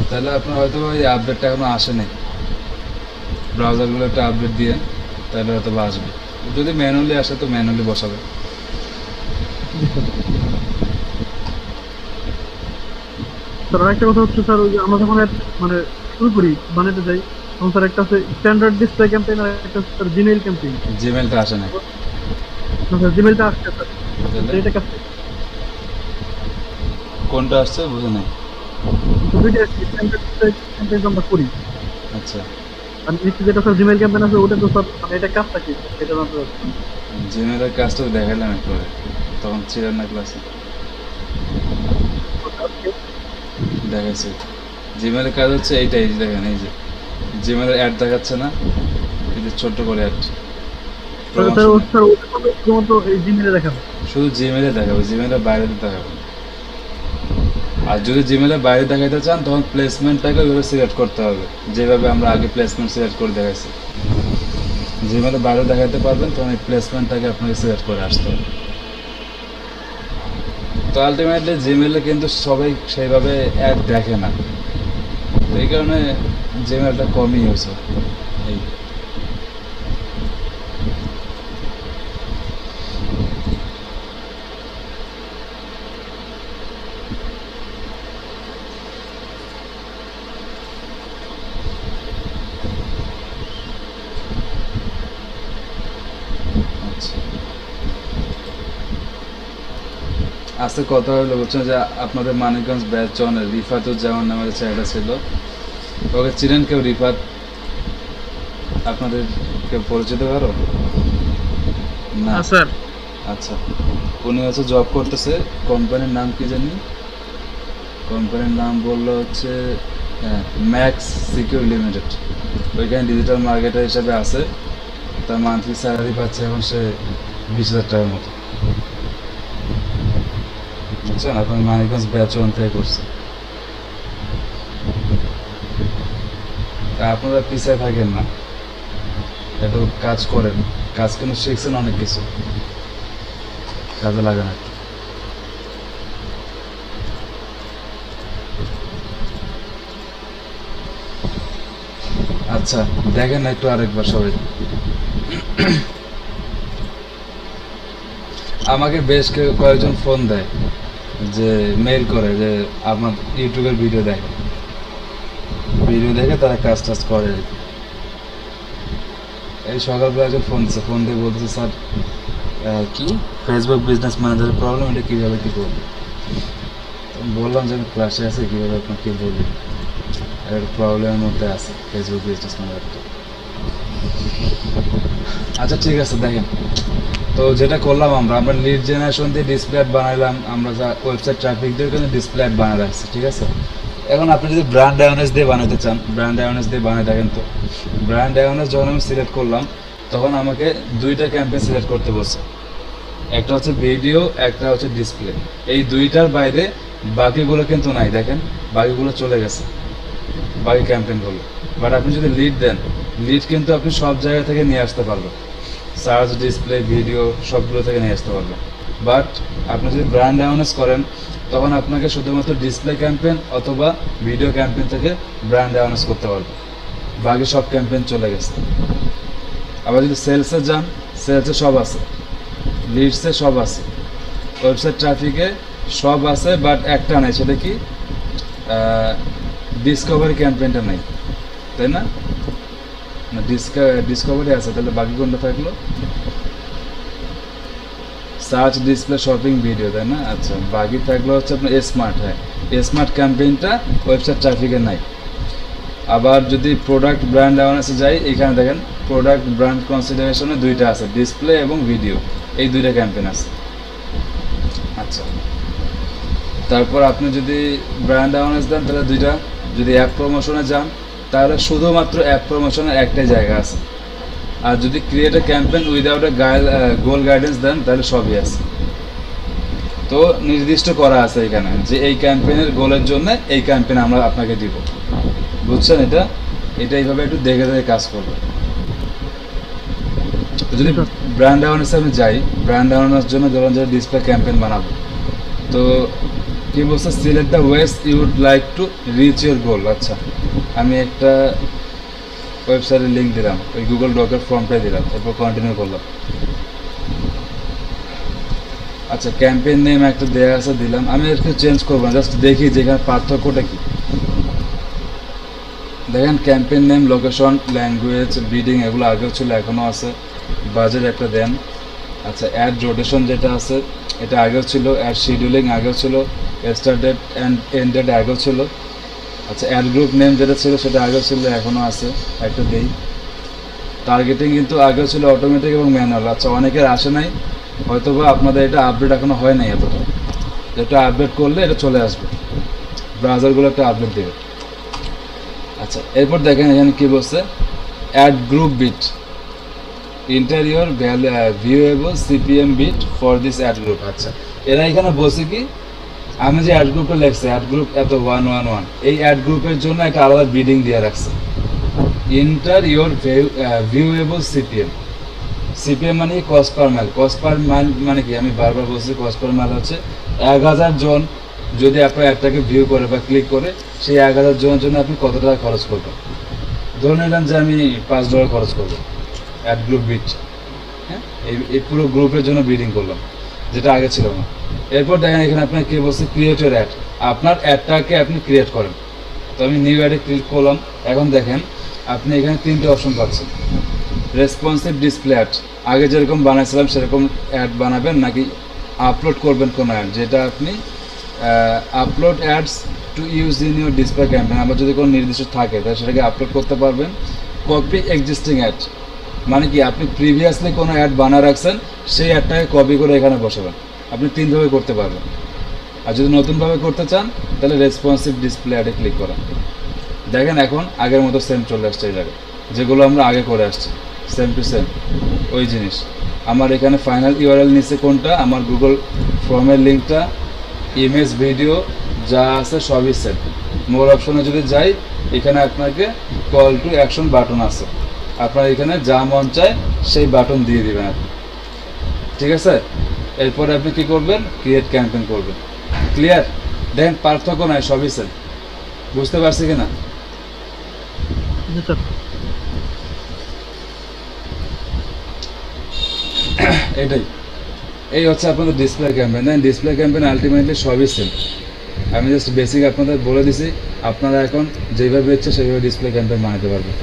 তাহলে আপনার হয়তো ওই আপডেটটা এখনো আসেনি। ব্রাউজারগুলো একটা আপডেট দিয়ে তাহলে হয়তো বা আসবে। যদি ম্যানুয়ালি আসে তো ম্যানুয়ালি বসাবে। স্যার আরেকটা কথা হচ্ছে স্যার, ওই যে আমরা যখন app মানে শুরু করি বানাতে যাই, তখন স্যার একটা আছে স্ট্যান্ডার্ড ডিসপ্লে ক্যাম্পেইন আর একটা হচ্ছে স্যার জিমেইল ক্যাম্পেইন। জিমেলটা আসে না, স্যার জিমেইলটা আসছে স্যার, তাহলে এটা কাছে কোনটা আসছে বুঝে নাই। দুইটা স্ট্যান্ডার্ড ডিসপ্লে ক্যাম্পেইন আমরা করি। আচ্ছা, আর নিচে যেটা স্যার জিমেইল ক্যাম্পেইন আছে, ওটা তো স্যার মানে এটা কাজটা কি এটা জানতে চাচ্ছি। জিমেলের কাজটা দেখালাম একটু আগে, তখন ছিলেন না ক্লাসে, দেখাইছে। জিমেলের কাজ হচ্ছে এইটাই, এই যে দেখেন, এই যে জিমেলের অ্যাড দেখাচ্ছে না, এই যে ছোট্ট করে অ্যাড, স্যার ওটা শুধুমাত্র এই জিমেইলে দেখাবে। শুধু জিমেলে দেখাবে, জিমেলের বাইরে দেখাবে না। আর যদি জিমেলের বাইরে দেখাইতে চান তখন প্লেসমেন্টটাকে ওইভাবে সিলেক্ট করতে হবে, যেভাবে আমরা আগে প্লেসমেন্ট সিলেক্ট করে দেখাইছি। জিমেলের বাইরে দেখাতে পারবেন তখন এই প্লেসমেন্টটাকে আপনাকে সিলেক্ট করে আসতে হবে। তো আলটিমেটলি জিমেলে কিন্তু সবাই সেইভাবে অ্যাড দেখে না, তো এই কারণে জিমেলটা কমই হয়েছে এই। আচ্ছা, আজকে কথা হলো বুঝছেন যে আপনাদের মানিকগঞ্জ ব্যাচ জনের রিফাতুজ্জামান নামের ছেলেটা ছিল, ওকে চিনেন কেউ? রিফাত আপনাদের কেউ পরিচিত কারো? না, হ্যাঁ স্যার। আচ্ছা, উনি হচ্ছে জব করতেছে, কোম্পানির নাম কি জানি, কোম্পানির নাম বললো হচ্ছে ম্যাক্স সিকিউর লিমিটেড। ওইখানে ডিজিটাল মার্কেটার হিসাবে আছে, তার মান্থলি স্যালারি পাচ্ছে এখন সে 20,000 টাকার মতো, বুঝছেন? আপনার মানিকগঞ্জ ব্যাচ ওয়ান থেকে করছে। তা আপনারা পিছিয়ে থাকেন না, একটু কাজ করেন, কাজ কিন্তু শিখছেন অনেক কিছু, কাজে লাগে না। আচ্ছা, দেখেন না একটু আরেকবার সবাই। আমাকে বেশ কয়েকজন ফোন দেয়, যে মেইল করে যে আমার ইউটিউবের ভিডিও দেখে, তারা কাজ টাজ করে আর কি। এই সকালবেলা একজন ফোন দিচ্ছে, ফোন দিয়ে বলতেছে স্যার কি ফেসবুক বিজনেস ম্যানেজারের প্রবলেম, এটা কীভাবে কী করবো। বললাম যে আমি ক্লাসে আছি, কীভাবে আপনার কী বলবো, একটা প্রবলেমের মধ্যে আছে ফেসবুক বিজনেস ম্যানেজারটা। আচ্ছা ঠিক আছে, দেখেন তো যেটা করলাম আমরা লিড জেনারেশন দিয়ে ডিসপ্লে অ্যাড বানাইলাম, আমরা যা ওয়েবসাইট ট্রাফিক দিয়ে কিন্তু ডিসপ্লে অ্যাড বানায় রাখছি, ঠিক আছে। এখন আপনি যদি ব্র্যান্ড অ্যাওয়ারনেস দিয়ে বানাতে চান, ব্র্যান্ড অ্যাওয়ারনেস দিয়ে বানায় দেখেন। তো ব্র্যান্ড অ্যাওয়ারনেস যখন আমি সিলেক্ট করলাম তখন আমাকে দুইটা ক্যাম্পেইন সিলেক্ট করতে বলছে, একটা হচ্ছে ভিডিও, একটা হচ্ছে ডিসপ্লে। এই দুইটার বাইরে বাকিগুলো কিন্তু নাই, দেখেন বাকিগুলো চলে গেছে, বাকি ক্যাম্পেইনগুলো। বাট আপনি যদি লিড দেন, লিড কিন্তু আপনি সব জায়গা থেকে নিয়ে আসতে পারবেন, সার্চ, ডিসপ্লে, ভিডিও সবগুলো থেকে নিয়ে আসতে পারবেন। বাট আপনি যদি ব্র্যান্ড অ্যাওয়ারনেস করেন তখন আপনাকে শুধুমাত্র ডিসপ্লে ক্যাম্পেইন অথবা ভিডিও ক্যাম্পেইন থেকে ব্র্যান্ড অ্যাওয়ারনেস করতে পারবেন, বাকি সব ক্যাম্পেইন চলে গেছে। আবার যদি সেলসে যান, সেলসে সব আছে, লিডসে সব আছে, ওয়েবসাইট ট্রাফিকে সব আছে, বাট একটা নেই, সেটা কি ডিসকভারি ক্যাম্পেইনটা নেই, তাই না? না, ডিসকভারি আছে, তাহলে বাকি কোনটা থাকলো? সার্চ, ডিসপ্লে, শপিং, ভিডিও, তাই না? আচ্ছা, বাকি থাকলো হচ্ছে আপনার স্মার্ট। হ্যাঁ, স্মার্ট ক্যাম্পেইনটা ওয়েবসাইট ট্রাফিকে নাই। আবার যদি প্রোডাক্ট ব্র্যান্ড অ্যাওয়ারনেসে যাই, এখানে দেখেন প্রোডাক্ট ব্র্যান্ড কনসিডারেশনে দুইটা আছে, ডিসপ্লে এবং ভিডিও। এই দুইটা ক্যাম্পেইন আছে। আচ্ছা, তারপর আপনি যদি ব্র্যান্ড অ্যাওয়ারনেস দেন তাহলে দুইটা, যদি অ্যাপ প্রমোশনে যান তাহলে শুধুমাত্র অ্যাপ প্রমোশনের একটাই জায়গা আছে, আর যদি create a campaign without a goal guidance দেন তাহলে সবই আছে। তো নির্দিষ্ট করা আছে এখানে যে এই ক্যাম্পেইনের গোলের জন্য এই ক্যাম্পেইন আমরা আপনাকে দিব, বুঝছেন? এটা এইভাবে একটু দেখে দেখে কাজ করবে। তো যদি ব্র্যান্ড অ্যাওয়ারনেসে আমি যাই, ব্র্যান্ড অ্যাওয়ারনেস জন্য ধরুন যে ডিসপ্লে ক্যাম্পেইন বানাবো, তো কি বলছে, select the ways you would like to reach your goal. আচ্ছা, আমি একটা ওয়েবসাইটের লিঙ্ক দিলাম, ওই গুগল ডকের ফর্মটাই দিলাম, এরপর কন্টিনিউ করলাম। আচ্ছা, ক্যাম্পেইন নেম একটা দেওয়া আছে, দিলাম। আমি একটু চেঞ্জ করবো না, জাস্ট দেখি যে এখানে পার্থক্যটা কি। দেখেন campaign name, location, language, bidding এগুলো আগেও ছিল, এখনও আছে। বাজেট একটা দেন। আচ্ছা, অ্যাড রোটেশন যেটা আছে এটা আগেও ছিল, অ্যাড শিডিউলিং আগেও ছিল, start date and end date আগেও ছিল। আচ্ছা, অ্যাড গ্রুপ নেম যেটা ছিল সেটা আগেও ছিল, এখনও আছে, একটা দেই। টার্গেটিং কিন্তু আগেও ছিল অটোমেটিক এবং ম্যানুয়াল। আচ্ছা, অনেকের আসে নাই, হয়তো বা আপনাদের এটা আপডেট এখনও হয় নাই এতটা, এটা আপডেট করলে এটা চলে আসবে, ব্রাউজারগুলো একটা আপডেট দেবে। আচ্ছা, এরপর দেখেন এখানে কী বলছে, ad group bid, enter your viewable CPM bid for this ad group. আচ্ছা, এরা এখানে বলছে কি, আমি যে অ্যাড গ্রুপটা লেখছি, অ্যাড গ্রুপ এত 111, এই অ্যাড গ্রুপের জন্য একটা আলাদা বিডিং দিয়ে রাখছে, ইন্টারিয়র ভিউয়েবল সিপিএম। সিপিএম মানে cost per mile. Cost per mile মানে কি, আমি বারবার বলছি, কস্ট পার মাইল হচ্ছে 1000 জন যদি আপনার অ্যাডটাকে ভিউ করে বা ক্লিক করে, সেই 1000 জনের জন্য আপনি কত টাকা খরচ করবেন। ধরে নিলাম যে আমি $5 খরচ করবো অ্যাড গ্রুপ বিট, হ্যাঁ, এই পুরো গ্রুপের জন্য বিডিং করলাম, যেটা আগে ছিল না। এরপর দেখেন এখানে আপনার কী বলছে, ক্রিয়েট ইউর অ্যাড, আপনার অ্যাডটাকে আপনি ক্রিয়েট করেন। তো আমি নিউ অ্যাডে ক্লিক করলাম। এখন দেখেন আপনি এখানে 3টে অপশন পাচ্ছেন। রেসপন্সিভ ডিসপ্লে অ্যাড, আগে যেরকম বানাইছিলাম সেরকম অ্যাড বানাবেন, নাকি আপলোড করবেন কোনো অ্যাড, যেটা আপনি upload ads to use in your display campaign, আবার যদি কোনো নির্দিষ্ট থাকে তাহলে সেটাকে আপলোড করতে পারবেন। কপি এক্সিস্টিং অ্যাড, মানে কি আপনি প্রিভিয়াসলি কোনো অ্যাড বানা রাখছেন, সেই অ্যাডটাকে কপি করে এখানে বসাবেন। আপনি 3ভাবে করতে পারবেন। আর যদি নতুনভাবে করতে চান তাহলে রেসপন্সিভ ডিসপ্লে অ্যাডে ক্লিক করেন। দেখেন এখন আগের মতো সেম চলে আসছে এই জায়গায়, যেগুলো আমরা আগে করে আসছি, সেম টু সেম ওই জিনিস। আমার এখানে ফাইনাল ইউআরএল নিচে কোনটা, আমার গুগল ফর্মের লিঙ্কটা, ইমেজ, ভিডিও যা আছে সবই সেম। মোর অপশনে যদি যাই, এখানে আপনাকে কল টু অ্যাকশন বাটন আছে, আপনার এখানে যা মন চায় সেই বাটন দিয়ে দিবেন আপনি, ঠিক আছে? এরপরে আপনি কী করবেন, ক্রিয়েট ক্যাম্পেইন করবেন। ক্লিয়ার? দেখেন পার্থক্য নাই, সবই সেম। বুঝতে পারছি কি না? জি স্যার। এটাই, এই হচ্ছে আপনাদের ডিসপ্লে ক্যাম্পেইন। দেন ডিসপ্লে ক্যাম্পেইন আলটিমেটলি সবই সেম। আমি জাস্ট বেসিক আপনাদের বলে দিছি, আপনারা এখন যেভাবে ইচ্ছে সেইভাবে ডিসপ্লে ক্যাম্পেইন বানাতে পারবেন।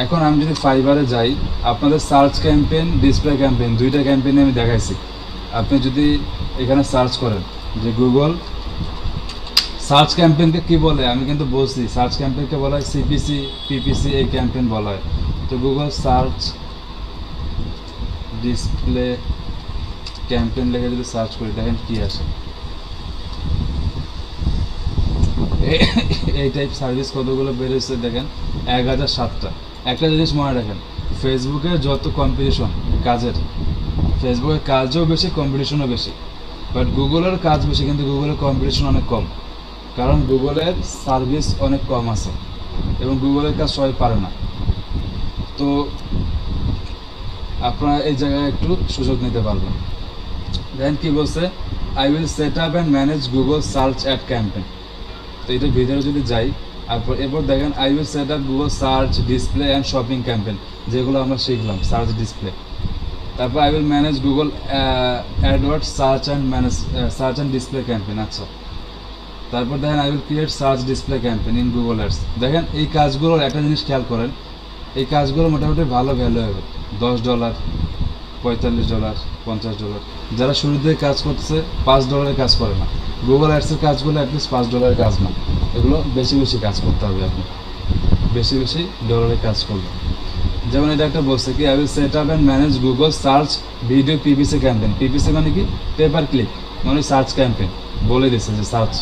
এখন আমি যদি ফাইবারে যাই, আপনাদের সার্চ ক্যাম্পেইন, ডিসপ্লে ক্যাম্পেইন দুইটা ক্যাম্পেইনে আমি দেখাইছি। আপনি যদি এখানে সার্চ করেন যে গুগল সার্চ ক্যাম্পেইনকে কী বলে, আমি কিন্তু বলছি সার্চ ক্যাম্পেইনকে বলা হয় সিপিসি, পিপিসি, এই ক্যাম্পেইন বলা হয়। তো গুগল সার্চ ডিসপ্লে ক্যাম্পেইন লিখে যদি সার্চ করি, দেখেন কী আসে। এই টাইপ সার্ভিস কতগুলো বেরোচ্ছে দেখেন, 1007টা। একটা জিনিস মনে রাখেন, ফেসবুকে যত কম্পিটিশন কাজের, ফেসবুকের কাজও বেশি, কম্পিটিশনও বেশি, বাট গুগলের কাজ বেশি কিন্তু গুগলের কম্পিটিশন অনেক কম, কারণ গুগলের সার্ভিস অনেক কম আছে এবং গুগলের কাজ সবাই পারে না। তো আপনারা এই জায়গায় একটু সুযোগ নিতে পারবেন। দেন কি বলছে, I will set up and manage Google search ad campaign. তো এটার ভিতরে যদি যাই, এরপর দেখেন I will set up Google search display and shopping campaign, যেগুলো আমরা শিখলাম সার্চ ডিসপ্লে। তারপর I will manage Google AdWords search and display campaign. আচ্ছা, তারপর দেখেন I will create search display campaign in Google ads. দেখেন এই কাজগুলোর একটা জিনিস খেয়াল করেন, এই কাজগুলো মোটামুটি ভালো ভ্যালু হবে, $10, $45, $50। যারা শুরুতে কাজ করছে $5 কাজ করে না। গুগল অ্যাডসের কাজগুলো অ্যাটলিস্ট $5 কাজ না, এগুলো বেশি বেশি কাজ করতে হবে, আপনি বেশি বেশি ডলারে কাজ করবেন। যেমন এটা একটা বলছে কি I will set up and manage Google search video PPC campaign. PPC মানে কি, পেপার ক্লিক মানে সার্চ ক্যাম্পেইন, বলে দিচ্ছে যে সার্চ।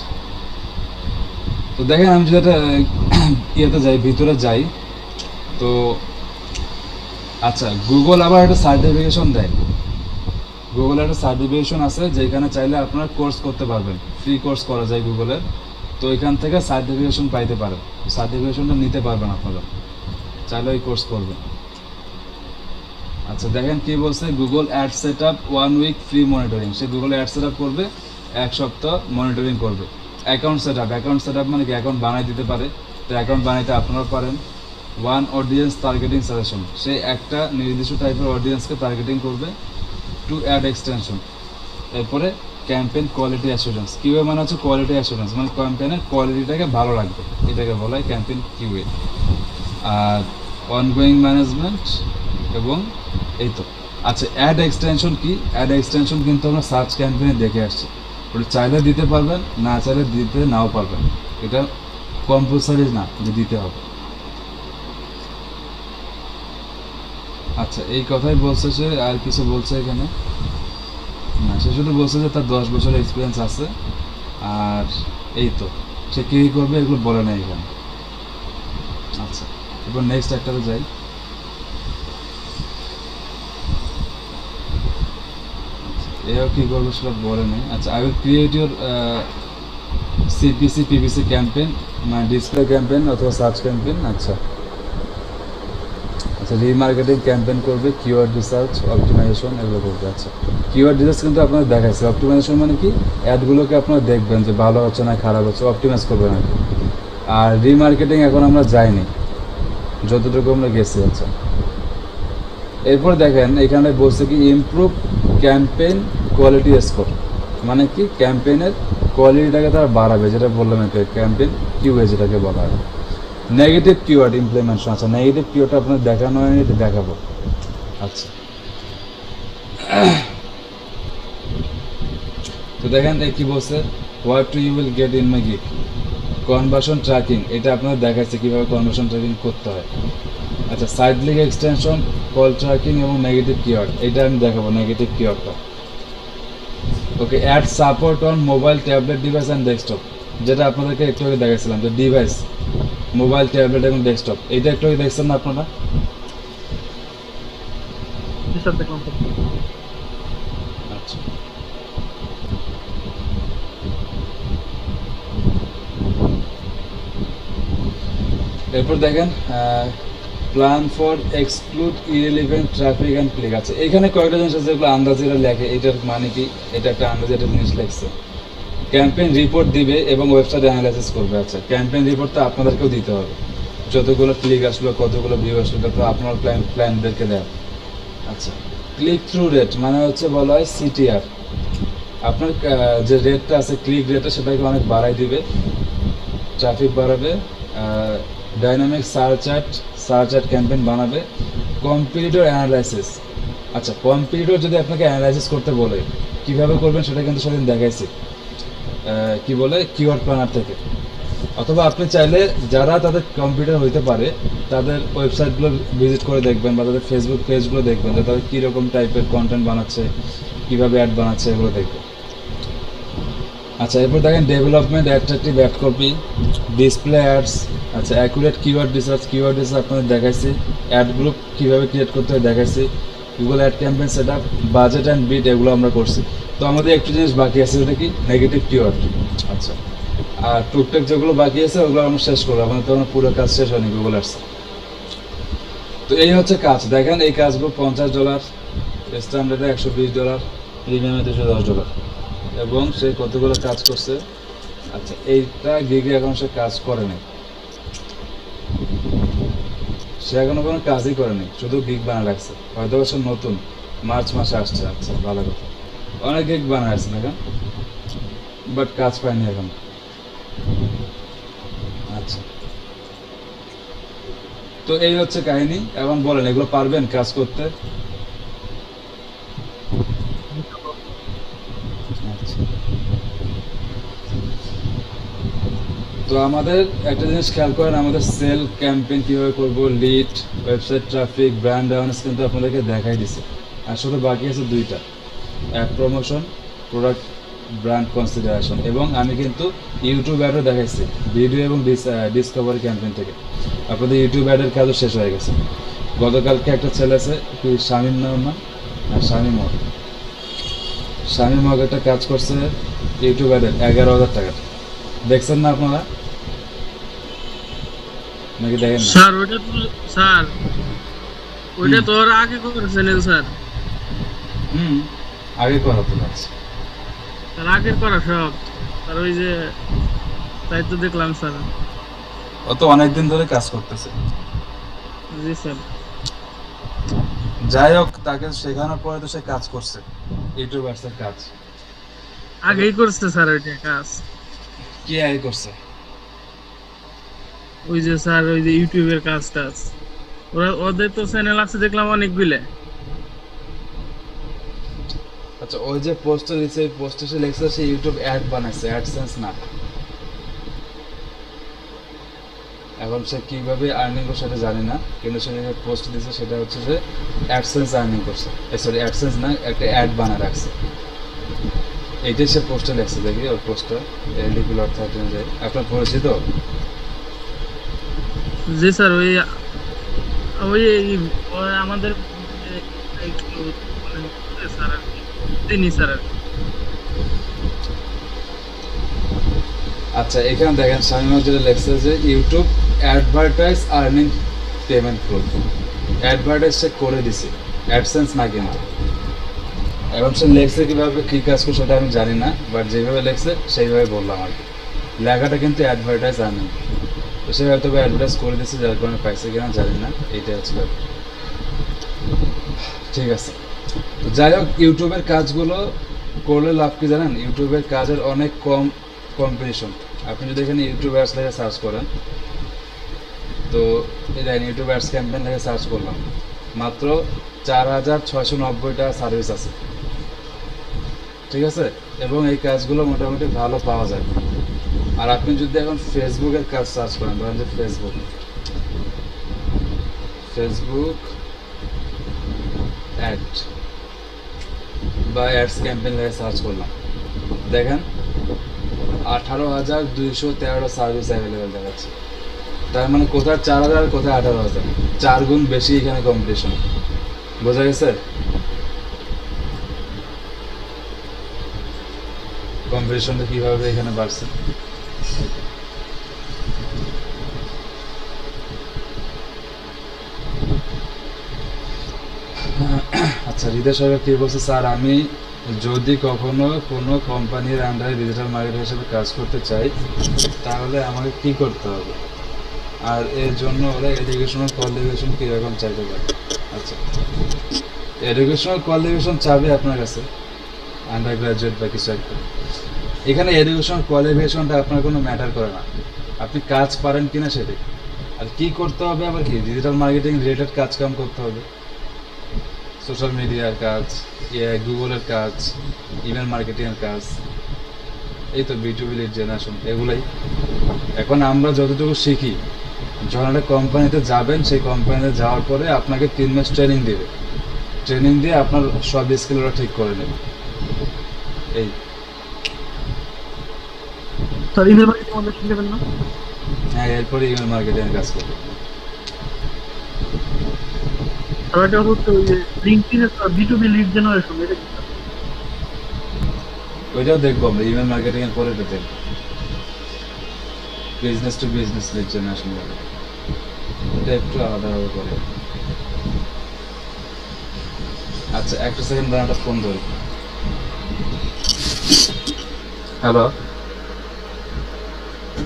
তো দেখেন আমি যদি একটা ইয়েতে যাই, ভিতরে যাই, তো আচ্ছা গুগল আবার একটা সার্টিফিকেশন দেয়। গুগল একটা সার্টিফিকেশন আছে যেখানে চাইলে আপনারা কোর্স করতে পারবেন, ফ্রি কোর্স করা যায় গুগলের। তো এখান থেকে সার্টিফিকেশন পাইতে পারেন, সার্টিফিকেশনটা নিতে পারবেন আপনারা, চাইলে ওই কোর্স করবেন। আচ্ছা দেখেন কি বলছে, Google ad set up 1 week free monitoring. সে গুগল অ্যাড সেট আপ করবে, 1 সপ্তাহ মনিটরিং করবে। অ্যাকাউন্ট সেট আপ মানে কি অ্যাকাউন্ট বানাই দিতে পারে, তো অ্যাকাউন্ট বানাইতে আপনারাও পারেন। 1 অডিয়েন্স টার্গেটিং সাজেশন, সে একটা নির্দিষ্ট টাইপের অডিয়েন্সকে টার্গেটিং করবে। 2 অ্যাড এক্সটেনশন। এরপরে ক্যাম্পেইন কোয়ালিটি অ্যাসুরেন্স। কিউএ মানে হচ্ছে কোয়ালিটি অ্যাসুরেন্স, মানে ক্যাম্পেইনের কোয়ালিটিটাকে ভালো রাখবে, এটাকে বলা হয় ক্যাম্পেইন কিউএ। আর অনগোয়িং ম্যানেজমেন্ট এবং এই তো। আচ্ছা অ্যাড এক্সটেনশন কি, অ্যাড এক্সটেনশন কিন্তু আমরা সার্চ ক্যাম্পেইনে দেখে আসছি, ওটা চাইলে দিতে পারবেন, না চাইলে দিতে নাও পারবেন, এটা কম্পালসারি না যে দিতে হবে। আচ্ছা এই কথাই বলছে সে, আর কিছু বলছে এখানে না, সে শুধু বলছে যে তার 10 বছরের এক্সপিরিয়েন্স আছে, আর এই তো সে কী করবে এগুলো বলে না এখানে। আচ্ছা এবার নেক্সট একটাতে যাই। এও কী করবে সেটা বলে নেই। আচ্ছা I will create your CPC PPC campaign, মানে ডিসপ্লে ক্যাম্পেইন অথবা সার্চ ক্যাম্পেইন। আচ্ছা আচ্ছা রিমার্কেটিং ক্যাম্পেইন করবে, কিওয়ার্ড রিসার্চ, অপটিমাইজেশন এগুলো করবে। আচ্ছা কিওয়ার্ড রিসার্চ কিন্তু আপনাদের দেখাচ্ছে। অপটিমাইজেশন মানে কি, অ্যাডগুলোকে আপনারা দেখবেন যে ভালো হচ্ছে না খারাপ হচ্ছে, অপটিমাইজ করবেন আর কি। আর রিমার্কেটিং এখন আমরা যাইনি, যতটুকু আমরা গেছি। আচ্ছা এরপর দেখেন এখানে বলছে কি ইমপ্রুভ ক্যাম্পেইন কোয়ালিটি স্কোর, মানে কি ক্যাম্পেইনের কোয়ালিটিটাকে তারা বাড়াবে, যেটা বললাম একটা ক্যাম্পেইন কিউএ যেটাকে বলা হয়। Negative keyword implementation. আচ্ছা নেগেটিভ কিওয়ার্ডটা আপনার দেখানো হয়নি, এটা দেখাবো। আচ্ছা তো দেখেন এই কি বলছে, what to you will get in my gig. Conversion tracking, এটা আপনাদের দেখাচ্ছে কীভাবে কনভার্সন ট্র্যাকিং করতে হয়। আচ্ছা site link extension, call tracking এবং নেগেটিভ কিওয়ার্ড, এটা আমি দেখাবো নেগেটিভ কিওয়ার্ডটা। Okay ad support on mobile, tablet, device and desktop, যেটা আপনাদেরকে একটু আগে দেখাচ্ছিলাম যে ডিভাইস, মোবাইল, ট্যাবলেট এবং ডেস্কটপ, এইটা একটু আগে দেখছেন না আপনারা? জি স্যার দেখলাম স্যার। আচ্ছা এরপর দেখেন plan for exclude irrelevant traffic and click. আছে এখানে কয়েকটা জিনিস আছে যেগুলো আন্দাজেরা লেখে, এটার মানে কি, এটা একটা আন্দাজে একটা জিনিস লেখছে। ক্যাম্পেইন রিপোর্ট দিবে এবং ওয়েবসাইট অ্যানালাইসিস করবে। আচ্ছা ক্যাম্পেইন রিপোর্টটা আপনাদেরকেও দিতে হবে, যতগুলো ক্লিক আসলো, কতগুলো ভিউ আসলো, তারপর আপনার ক্লায়েন্টদেরকে দেয়। আচ্ছা ক্লিক থ্রু রেট মানে হচ্ছে বলা হয় সিটিআর, আপনার যে রেটটা আছে ক্লিক রেটটা সেটাকে অনেক বাড়াই দিবে, ট্রাফিক বাড়াবে। ডাইনামিক সার্চ অ্যাড ক্যাম্পেইন বানাবে। Competitor analysis. আচ্ছা কম্পিটিটর যদি আপনাকে অ্যানালাইসিস করতে বলে, কিভাবে করবেন সেটা কিন্তু সেদিন দেখাইছি, কি বলে কিওয়ার্ড প্ল্যানার থেকে। অথবা আপনি চাইলে যারা তাদের কম্পিউটার হইতে পারে তাদের ওয়েবসাইটগুলো ভিজিট করে দেখবেন, বা তাদের ফেসবুক পেজগুলো দেখবেন যে তাদের কীরকম টাইপের কন্টেন্ট বানাচ্ছে, কীভাবে অ্যাড বানাচ্ছে, এগুলো দেখবেন। আচ্ছা এরপর দেখেন development, attractive ad copy, display ads. আচ্ছা অ্যাকুরেট কিওয়ার্ড রিসার্চ আপনাদের দেখাইছি। অ্যাড গ্রুপ কীভাবে ক্রিয়েট করতে হয় দেখাইছি। Google ad campaign set up, budget and bid, এগুলো আমরা করছি। তো আমাদের একটু জিনিস বাকি আছে, ওটা কি নেগেটিভ কিওয়ার্ড। আচ্ছা আর টুকটাক যেগুলো বাকি আছে ওগুলো আমরা শেষ করবো, আমাদের তো আমার পুরো কাজ শেষ হয়নি গুগল অ্যাডস। তো এই হচ্ছে কাজ। দেখেন এই কাজগুলো $50, স্ট্যান্ডার্ডে $120, প্রিমিয়ামে $210, এবং সে কতগুলো কাজ করছে। আচ্ছা এইটা গিগে এখন সে কাজ করে নাই, সে এখনো কোনো কাজই করেনি, শুধু গিগ বানা রাখছে। হয়তো সে নতুন মার্চ মাসে আসছে। আচ্ছা ভালো কথা, অনেক গিগ বানা আসছে এখন, বাট কাজ পায়নি এখন। আচ্ছা তো এই হচ্ছে কাহিনী। এখন বলেন এগুলো পারবেন কাজ করতে? আচ্ছা তো আমাদের একটা জিনিস খেয়াল করেন, আমাদের সেল ক্যাম্পেইন কীভাবে করবো, lead website traffic, brand awareness কিন্তু আপনাদেরকে দেখাই দিছে। আসলে বাকি আছে দুইটা, ad promotion, product brand consideration, এবং আমি কিন্তু ইউটিউব অ্যাডও দেখাইছি ভিডিও এবং ডিসকভারি ক্যাম্পেইন থেকে। আপনাদের ইউটিউব অ্যাডের কাজও শেষ হয়ে গেছে। গতকালকে একটা ছেলে আছে, কি শামীম নাম না, শামীম হক, শামীম হক একটা কাজ করছে ইউটিউব অ্যাডের 11,000 টাকা। দেখছেন না আপনারা নাকি দেখেন না? স্যার ওইটা তো স্যার ওইটা তো ওরা আগে করেছেন স্যার। আগে করা তো আছে। স্যার আগের করা সব স্যার, ওই যে তাই তো দেখলাম স্যার। ও তো অনেকদিন ধরে কাজ করতেছে। জি স্যার। যাই হোক, তাকে শেখানোর পরে তো সে কাজ করছে, ইউটিউবার্সের কাজ আগেই করছে স্যার ওইটা কাজ। কি আগে করছে? ওই যে স্যার ওই যে ইউটিউবের কাজ টাজ, ওদের তো চ্যানেল আছে দেখলাম অনেকগুলো। আচ্ছা, ওই যে পোস্টে দিছে, ওই পোস্টে সে লিখছে সে ইউটিউব অ্যাড বানাইছে, অ্যাডসেন্স না। এখন সে কিভাবে আর্নিং করছে সেটা জানি না, কিন্তু সে যে পোস্ট দিছে সেটা হচ্ছে যে অ্যাডসেন্স আর্নিং করছে, সরি অ্যাডসেন্স না, একটা অ্যাড বানায় রাখছে। এইটাই সে পোস্টে লিখছে, দেখি ওর পোস্টটা এলডিপি লট 13 যায়। আপনার পরিচিত? জি স্যার। ওই ওই ওই আমাদের একটু মানে স্যার আর কি, তিনি স্যার আর কি। আচ্ছা, এখানে দেখেন শামীম হক যেটা লেখছে যে YouTube advertise earning payment proof, advertise সে করে দিছে, অ্যাডসেন্স না কিন্তু। এবং সে লেখছে কীভাবে কী কাজ করে সেটা আমি জানি না, বাট যেভাবে লেখছে সেইভাবে বললাম আর কি। লেখাটা কিন্তু অ্যাডভার্টাইজ আর্নিং, তো সে হয়তো অ্যাডভার্টাইজ করে দিচ্ছে, যার কারণে পাইছে কিনা জানি না, এইটাই হচ্ছে ব্যাপার। ঠিক আছে, তো যাই হোক, ইউটিউবের কাজগুলো করলে লাভ কি জানেন? ইউটিউবের কাজের অনেক কম কম্পিটিশন। আপনি যদি এখানে ইউটিউব অ্যাডস লেখে সার্চ করেন, তো এই দেখেন ইউটিউব অ্যাডস ক্যাম্পেইন লেখে সার্চ করলাম, মাত্র 4,690টা সার্ভিস আছে, ঠিক আছে? এবং এই কাজগুলো মোটামুটি ভালো পাওয়া যায়। আর আপনি যদি এখন ফেসবুকের কাজ সার্চ করেন, ধরেন যে ফেসবুক অ্যাড বা অ্যাডস ক্যাম্পেইন লেখে সার্চ করলাম, দেখেন 18,213টা সার্ভিস অ্যাভেলেবেল দেখাচ্ছে। তার মানে কোথায় 4,000, কোথায় 18,000, 4 গুণ বেশি এখানে কম্পিটিশন। বোঝা গেছে কম্পিটিশনটা কীভাবে এখানে বাড়ছে? আচ্ছা, হৃদয় সরকার কী বলছে? স্যার, আমি যদি কখনো কোনো কোম্পানির আন্ডারে ডিজিটাল মার্কেটার হিসেবে কাজ করতে চাই, তাহলে আমাকে কি করতে হবে, আর এর জন্য ওরা এডুকেশনাল কোয়ালিফিকেশন কীরকম চাইতে পারে? আচ্ছা, এডুকেশনাল কোয়ালিফিকেশন চাবে আপনার কাছে, আন্ডার গ্রাজুয়েট বা কিছু একটা। এখানে এডুকেশনাল কোয়ালিফিকেশনটা আপনার কোনো ম্যাটার করে না, আপনি কাজ পারেন কিনা সেটাই। আর কি করতে হবে আবার কি? ডিজিটাল মার্কেটিং রিলেটেড কাজ কাম করতে হবে, সোশ্যাল মিডিয়ার কাজ, গুগলের কাজ, ইমেল মার্কেটিংয়ের কাজ, এই তো B2B লিড জেনারেশন, এগুলাই। এখন আমরা যতটুকু শিখি, যখন একটা কোম্পানিতে যাবেন, সেই কোম্পানিতে যাওয়ার পরে আপনাকে 3 মাস ট্রেনিং দেবে, ট্রেনিং দিয়ে আপনার সব স্কিল ওরা ঠিক করে নেবে। এই স্যার ইমেল মার্কেটিং আমাদের শিখে দেন না? হ্যাঁ, এরপরে ইমেল মার্কেটিংয়ের কাজ করবে। আর একটা কথা হচ্ছে ওই যে লিঙ্কডইনের B2B লিড জেনারেশন, এটা কি স্যার? ওইটাও দেখবো আমরা, ইমেল মার্কেটিংয়ের পরে এটা দেখবো, business to business lead generation বলে, এটা একটু আলাদাভাবে করে। আচ্ছা, একটা সেকেন্ড দাঁড়াটা ফোন ধরি। হ্যালো,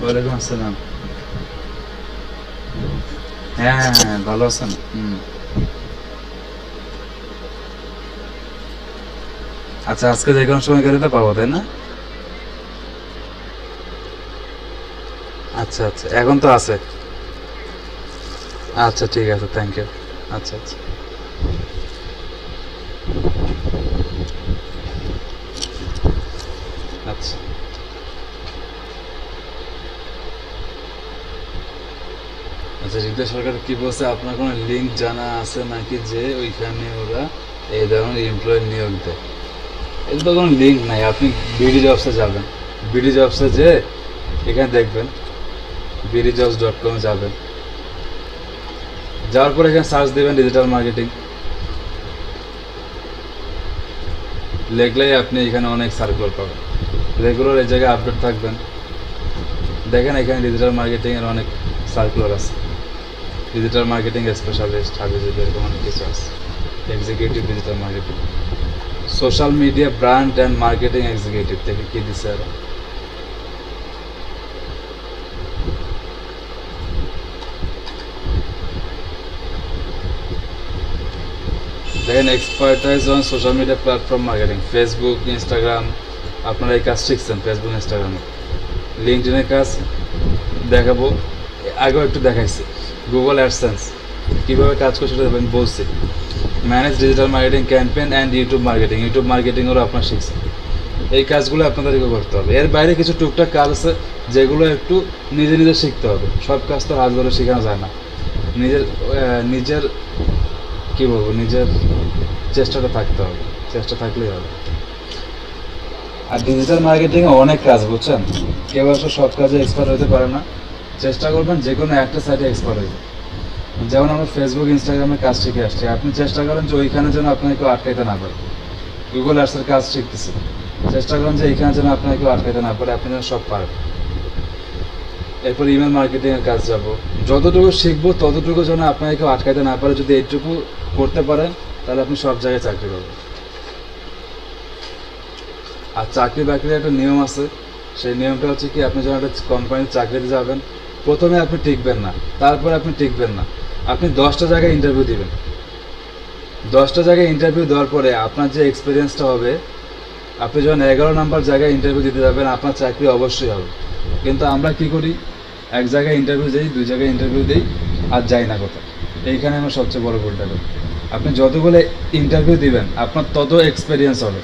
ওয়ালাইকুম আসসালাম। হ্যাঁ হ্যাঁ হ্যাঁ, ভালো আছেন? আচ্ছা, আজকে যে কোনো সময় গেলে তো পাবো, তাই না? আচ্ছা আচ্ছা, এখন তো আছে। আচ্ছা ঠিক আছে, থ্যাংক ইউ। আচ্ছা আচ্ছা। আচ্ছা, আচ্ছা, যুক্তরাষ্ট্র সরকার কি বলছে, আপনার কোনো লিঙ্ক জানা আছে নাকি যে ওইখানে ওরা এই ধরনের এমপ্লয়ি নিয়োগ দেয়? এটা তো কোনো লিঙ্ক নাই। আপনি বিডি জবসে যাবেন, বিডি জবসে যে এখানে দেখবেন bdjobs.com যাবেন, যাওয়ার পরে এখানে সার্চ দেবেন ডিজিটাল মার্কেটিং, লিখলেই আপনি এখানে অনেক সার্কুলার পাবেন। রেগুলার এই জায়গায় আপডেট থাকবেন। দেখেন এখানে ডিজিটাল মার্কেটিংয়ের অনেক সার্কুলার আছে, ডিজিটাল মার্কেটিং স্পেশালিস্ট, হাবিজাবি, এরকম অনেক কিছু আছে। Executive digital marketing, social media brand and marketing executive থেকে কী দিচ্ছে আর দেখেন expertise on social media platform marketing, Facebook, Instagram. আপনারা এই কাজ শিখছেন ফেসবুক, ইনস্টাগ্রামে। লিঙ্কডিনের কাজ দেখাবো, আগেও একটু দেখাইছি। গুগল অ্যাডসেন্স কীভাবে কাজ করছে সেটা আমি বলছি। Manage digital marketing campaign and YouTube marketing, YouTube মার্কেটিংয়েরও আপনারা শিখছেন। এই কাজগুলো আপনাদেরকে করতে হবে। এর বাইরে কিছু টুকটাক কাজ আছে যেগুলো একটু নিজে নিজে শিখতে হবে। সব কাজ তো হাত ধরে শেখানো যায় না। নিজের কী বলবো, নিজের চেষ্টাটা থাকতে হবে, চেষ্টা থাকলেই হবে। আর ডিজিটাল মার্কেটিংয়ে অনেক কাজ, বুঝছেন? কেউ আসলে সব কাজে এক্সপার্ট হতে পারে না। চেষ্টা করবেন যে কোনো একটা সাইটে এক্সপার্ট হয়ে যায়। যেমন আমরা ফেসবুক, ইনস্টাগ্রামে কাজ শিখে আসছি, আপনি চেষ্টা করেন যে ওইখানে যেন আপনাকে কেউ আটকাইতে না পারে। গুগল অ্যাডসের কাজ শিখতেছে, চেষ্টা করেন যে এইখানে যেন আপনাকে কেউ আটকাইতে না পারে, আপনি যেন সব পারেন। এরপর ইমেল মার্কেটিংয়ের কাজ যাব, যতটুকু শিখবো ততটুকু যেন আপনাকে কেউ আটকাইতে না পারে। যদি এইটুকু করতে পারেন তাহলে আপনি সব জায়গায় চাকরি পাবেন। আর চাকরি বাকরির একটা নিয়ম আছে, সেই নিয়মটা হচ্ছে কি, আপনি যখন একটা কোম্পানির চাকরিতে যাবেন, প্রথমে আপনি টিকবেন না, তারপরে আপনি টিকবেন না। আপনি 10টা জায়গায় ইন্টারভিউ দিবেন। 10টা জায়গায় ইন্টারভিউ দেওয়ার পরে আপনার যে এক্সপিরিয়েন্সটা হবে, আপনি যখন 11 নম্বর জায়গায় ইন্টারভিউ দিতে যাবেন, আপনার চাকরি অবশ্যই হবে। কিন্তু আমরা কি করি, এক জায়গায় ইন্টারভিউ দিই, 2 জায়গায় ইন্টারভিউ দিই, আর যাই না কোথাও। এইখানে আমার সবচেয়ে বড় ভুলটা করি। আপনি যতগুলো ইন্টারভিউ দিবেন আপনার তত এক্সপিরিয়েন্স হবে,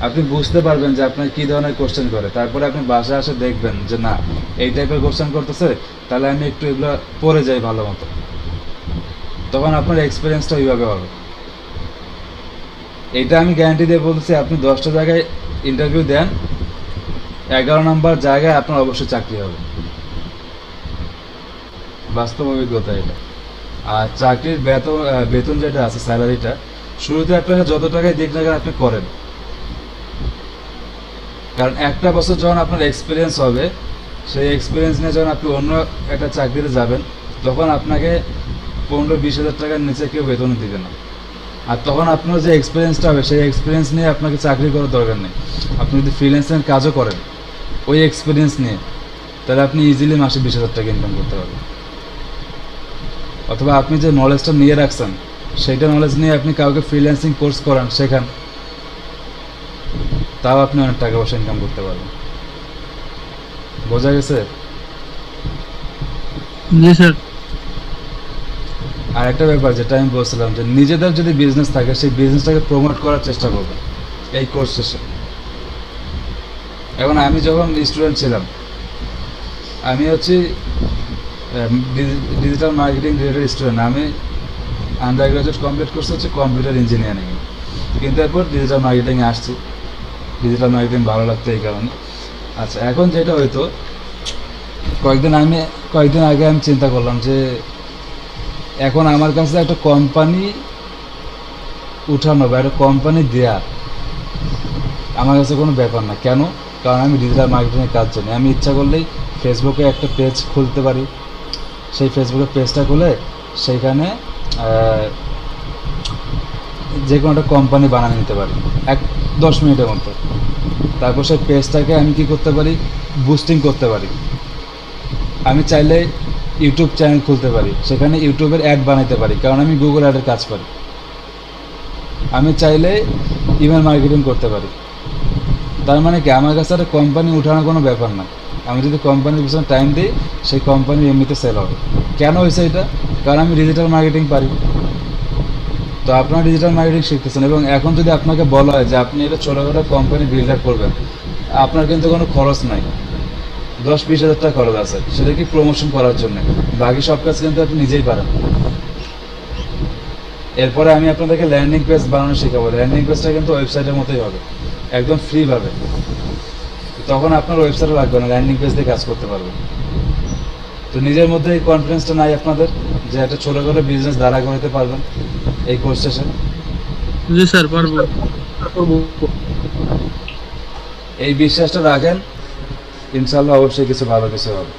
আপনি বুঝতে পারবেন যে আপনার কী ধরনের কোশ্চেন করে। তারপরে আপনি বাসায় আসে দেখবেন যে না, এই টাইপের কোশ্চেন করতেছে, তাহলে আমি একটু এগুলো পড়ে যাই ভালো মতো। তখন আপনার এক্সপিরিয়েন্সটা ওইভাবে হবে। এইটা আমি গ্যারান্টি দিয়ে বলতেছি, আপনি 10টা জায়গায় ইন্টারভিউ দেন, 11 নম্বর জায়গায় আপনার অবশ্যই চাকরি হবে। বাস্তব অভিজ্ঞতা এটা। আর চাকরির বেতন যেটা আছে, স্যালারিটা, শুরুতে আপনাকে যত টাকায় দিক না কেন আপনি করেন। কারণ একটা বছর যখন আপনার এক্সপিরিয়েন্স হবে, সেই এক্সপিরিয়েন্স নিয়ে যখন আপনি অন্য একটা চাকরিতে যাবেন, তখন আপনাকে 15-20 হাজার টাকার নিচে কেউ বেতন দিবে না। আর তখন আপনার যে এক্সপিরিয়েন্সটা হবে, সেই এক্সপিরিয়েন্স নিয়ে আপনাকে চাকরি করার দরকার নেই। আপনি যদি ফ্রিল্যান্সিংয়ের কাজও করেন ওই এক্সপিরিয়েন্স নিয়ে, তাহলে আপনি ইজিলি মাসে 20 হাজার টাকা ইনকাম করতে পারবেন। অথবা আপনি যে নলেজটা নিয়ে রাখছেন, সেইটা নলেজ নিয়ে আপনি কাউকে ফ্রিল্যান্সিং কোর্স করান, শেখান, তাও আপনি অনেক টাকা পয়সা ইনকাম করতে পারবেন। বোঝা গেছে? জি স্যার। আর একটা ব্যাপার যেটা আমি বলছিলাম, যে নিজেদের যদি বিজনেস থাকে, সেই বিজনেসটাকে প্রমোট করার চেষ্টা করবেন এই কোর্স শেষে। এখন আমি যখন স্টুডেন্ট ছিলাম, আমি হচ্ছি ডিজিটাল মার্কেটিং রিলেটেড স্টুডেন্ট। আমি আন্ডার গ্রাজুয়েট কমপ্লিট করছি হচ্ছে কম্পিউটার ইঞ্জিনিয়ারিং, কিন্তু এরপর ডিজিটাল মার্কেটিংয়ে আসছি। ডিজিটাল মার্কেটিং ভালো লাগতো এই কারণে। আচ্ছা, এখন যেটা হয়তো, কয়েকদিন আগে আমি চিন্তা করলাম যে এখন আমার কাছে একটা কোম্পানি উঠানো বা একটা কোম্পানি দেয়া আমার কাছে কোনো ব্যাপার না। কেন? কারণ আমি ডিজিটাল মার্কেটিংয়ের কাজ জানি। আমি ইচ্ছা করলেই ফেসবুকে একটা পেজ খুলতে পারি, সেই ফেসবুকের পেজটা খুলে সেইখানে যে কোনো একটা কোম্পানি বানিয়ে নিতে পারি 10 মিনিটের মধ্যে। তারপর সেই পেজটাকে আমি কী করতে পারি, বুস্টিং করতে পারি। আমি চাইলে ইউটিউব চ্যানেল খুলতে পারি, সেখানে ইউটিউবের অ্যাড বানাইতে পারি, কারণ আমি গুগল অ্যাডের কাজ পারি। আমি চাইলে ইমেল মার্কেটিং করতে পারি। তার মানে কি, আমার কাছে একটা কোম্পানি উঠানোর কোনো ব্যাপার না। আমি যদি কোম্পানির পিছনে টাইম দিই, সেই কোম্পানি এমনিতে সেল হবে। কেন হয়েছে এটা? কারণ আমি ডিজিটাল মার্কেটিং পারি। তো আপনারা ডিজিটাল মার্কেটিং শিখতেছেন, এবং এখন যদি আপনাকে বলা হয় যে আপনি এটা ছোটোখাটো কোম্পানি বিল্ড আপ করবেন, আপনার কিন্তু কোনো খরচ নাই, 10-20 হাজার টাকা খরচ আছে, সেটা কি প্রমোশন করার জন্য। বাকি সব কাজ কিন্তু আপনি নিজেই পারেন। এরপরে আমি আপনাদেরকে ল্যান্ডিং পেজ বানানো শেখাবো। ল্যান্ডিং পেজটা কিন্তু ওয়েবসাইটের মতোই হবে, একদম ফ্রিভাবে। তখন আপনার ওয়েবসাইটও লাগবে না, ল্যান্ডিং পেজ দিয়ে কাজ করতে পারবেন। তো নিজের মধ্যে এই কনফিডেন্সটা নাই আপনাদের যে একটা ছোটো করে বিজনেস দাঁড়া করাতে পারবেন এই কোর্স শেষে? জি স্যার পারবো। করবো। এই বিশ্বাসটা রাখেন, ইনশাল্লাহ অবশ্যই কিছু ভালো কিছু হবে।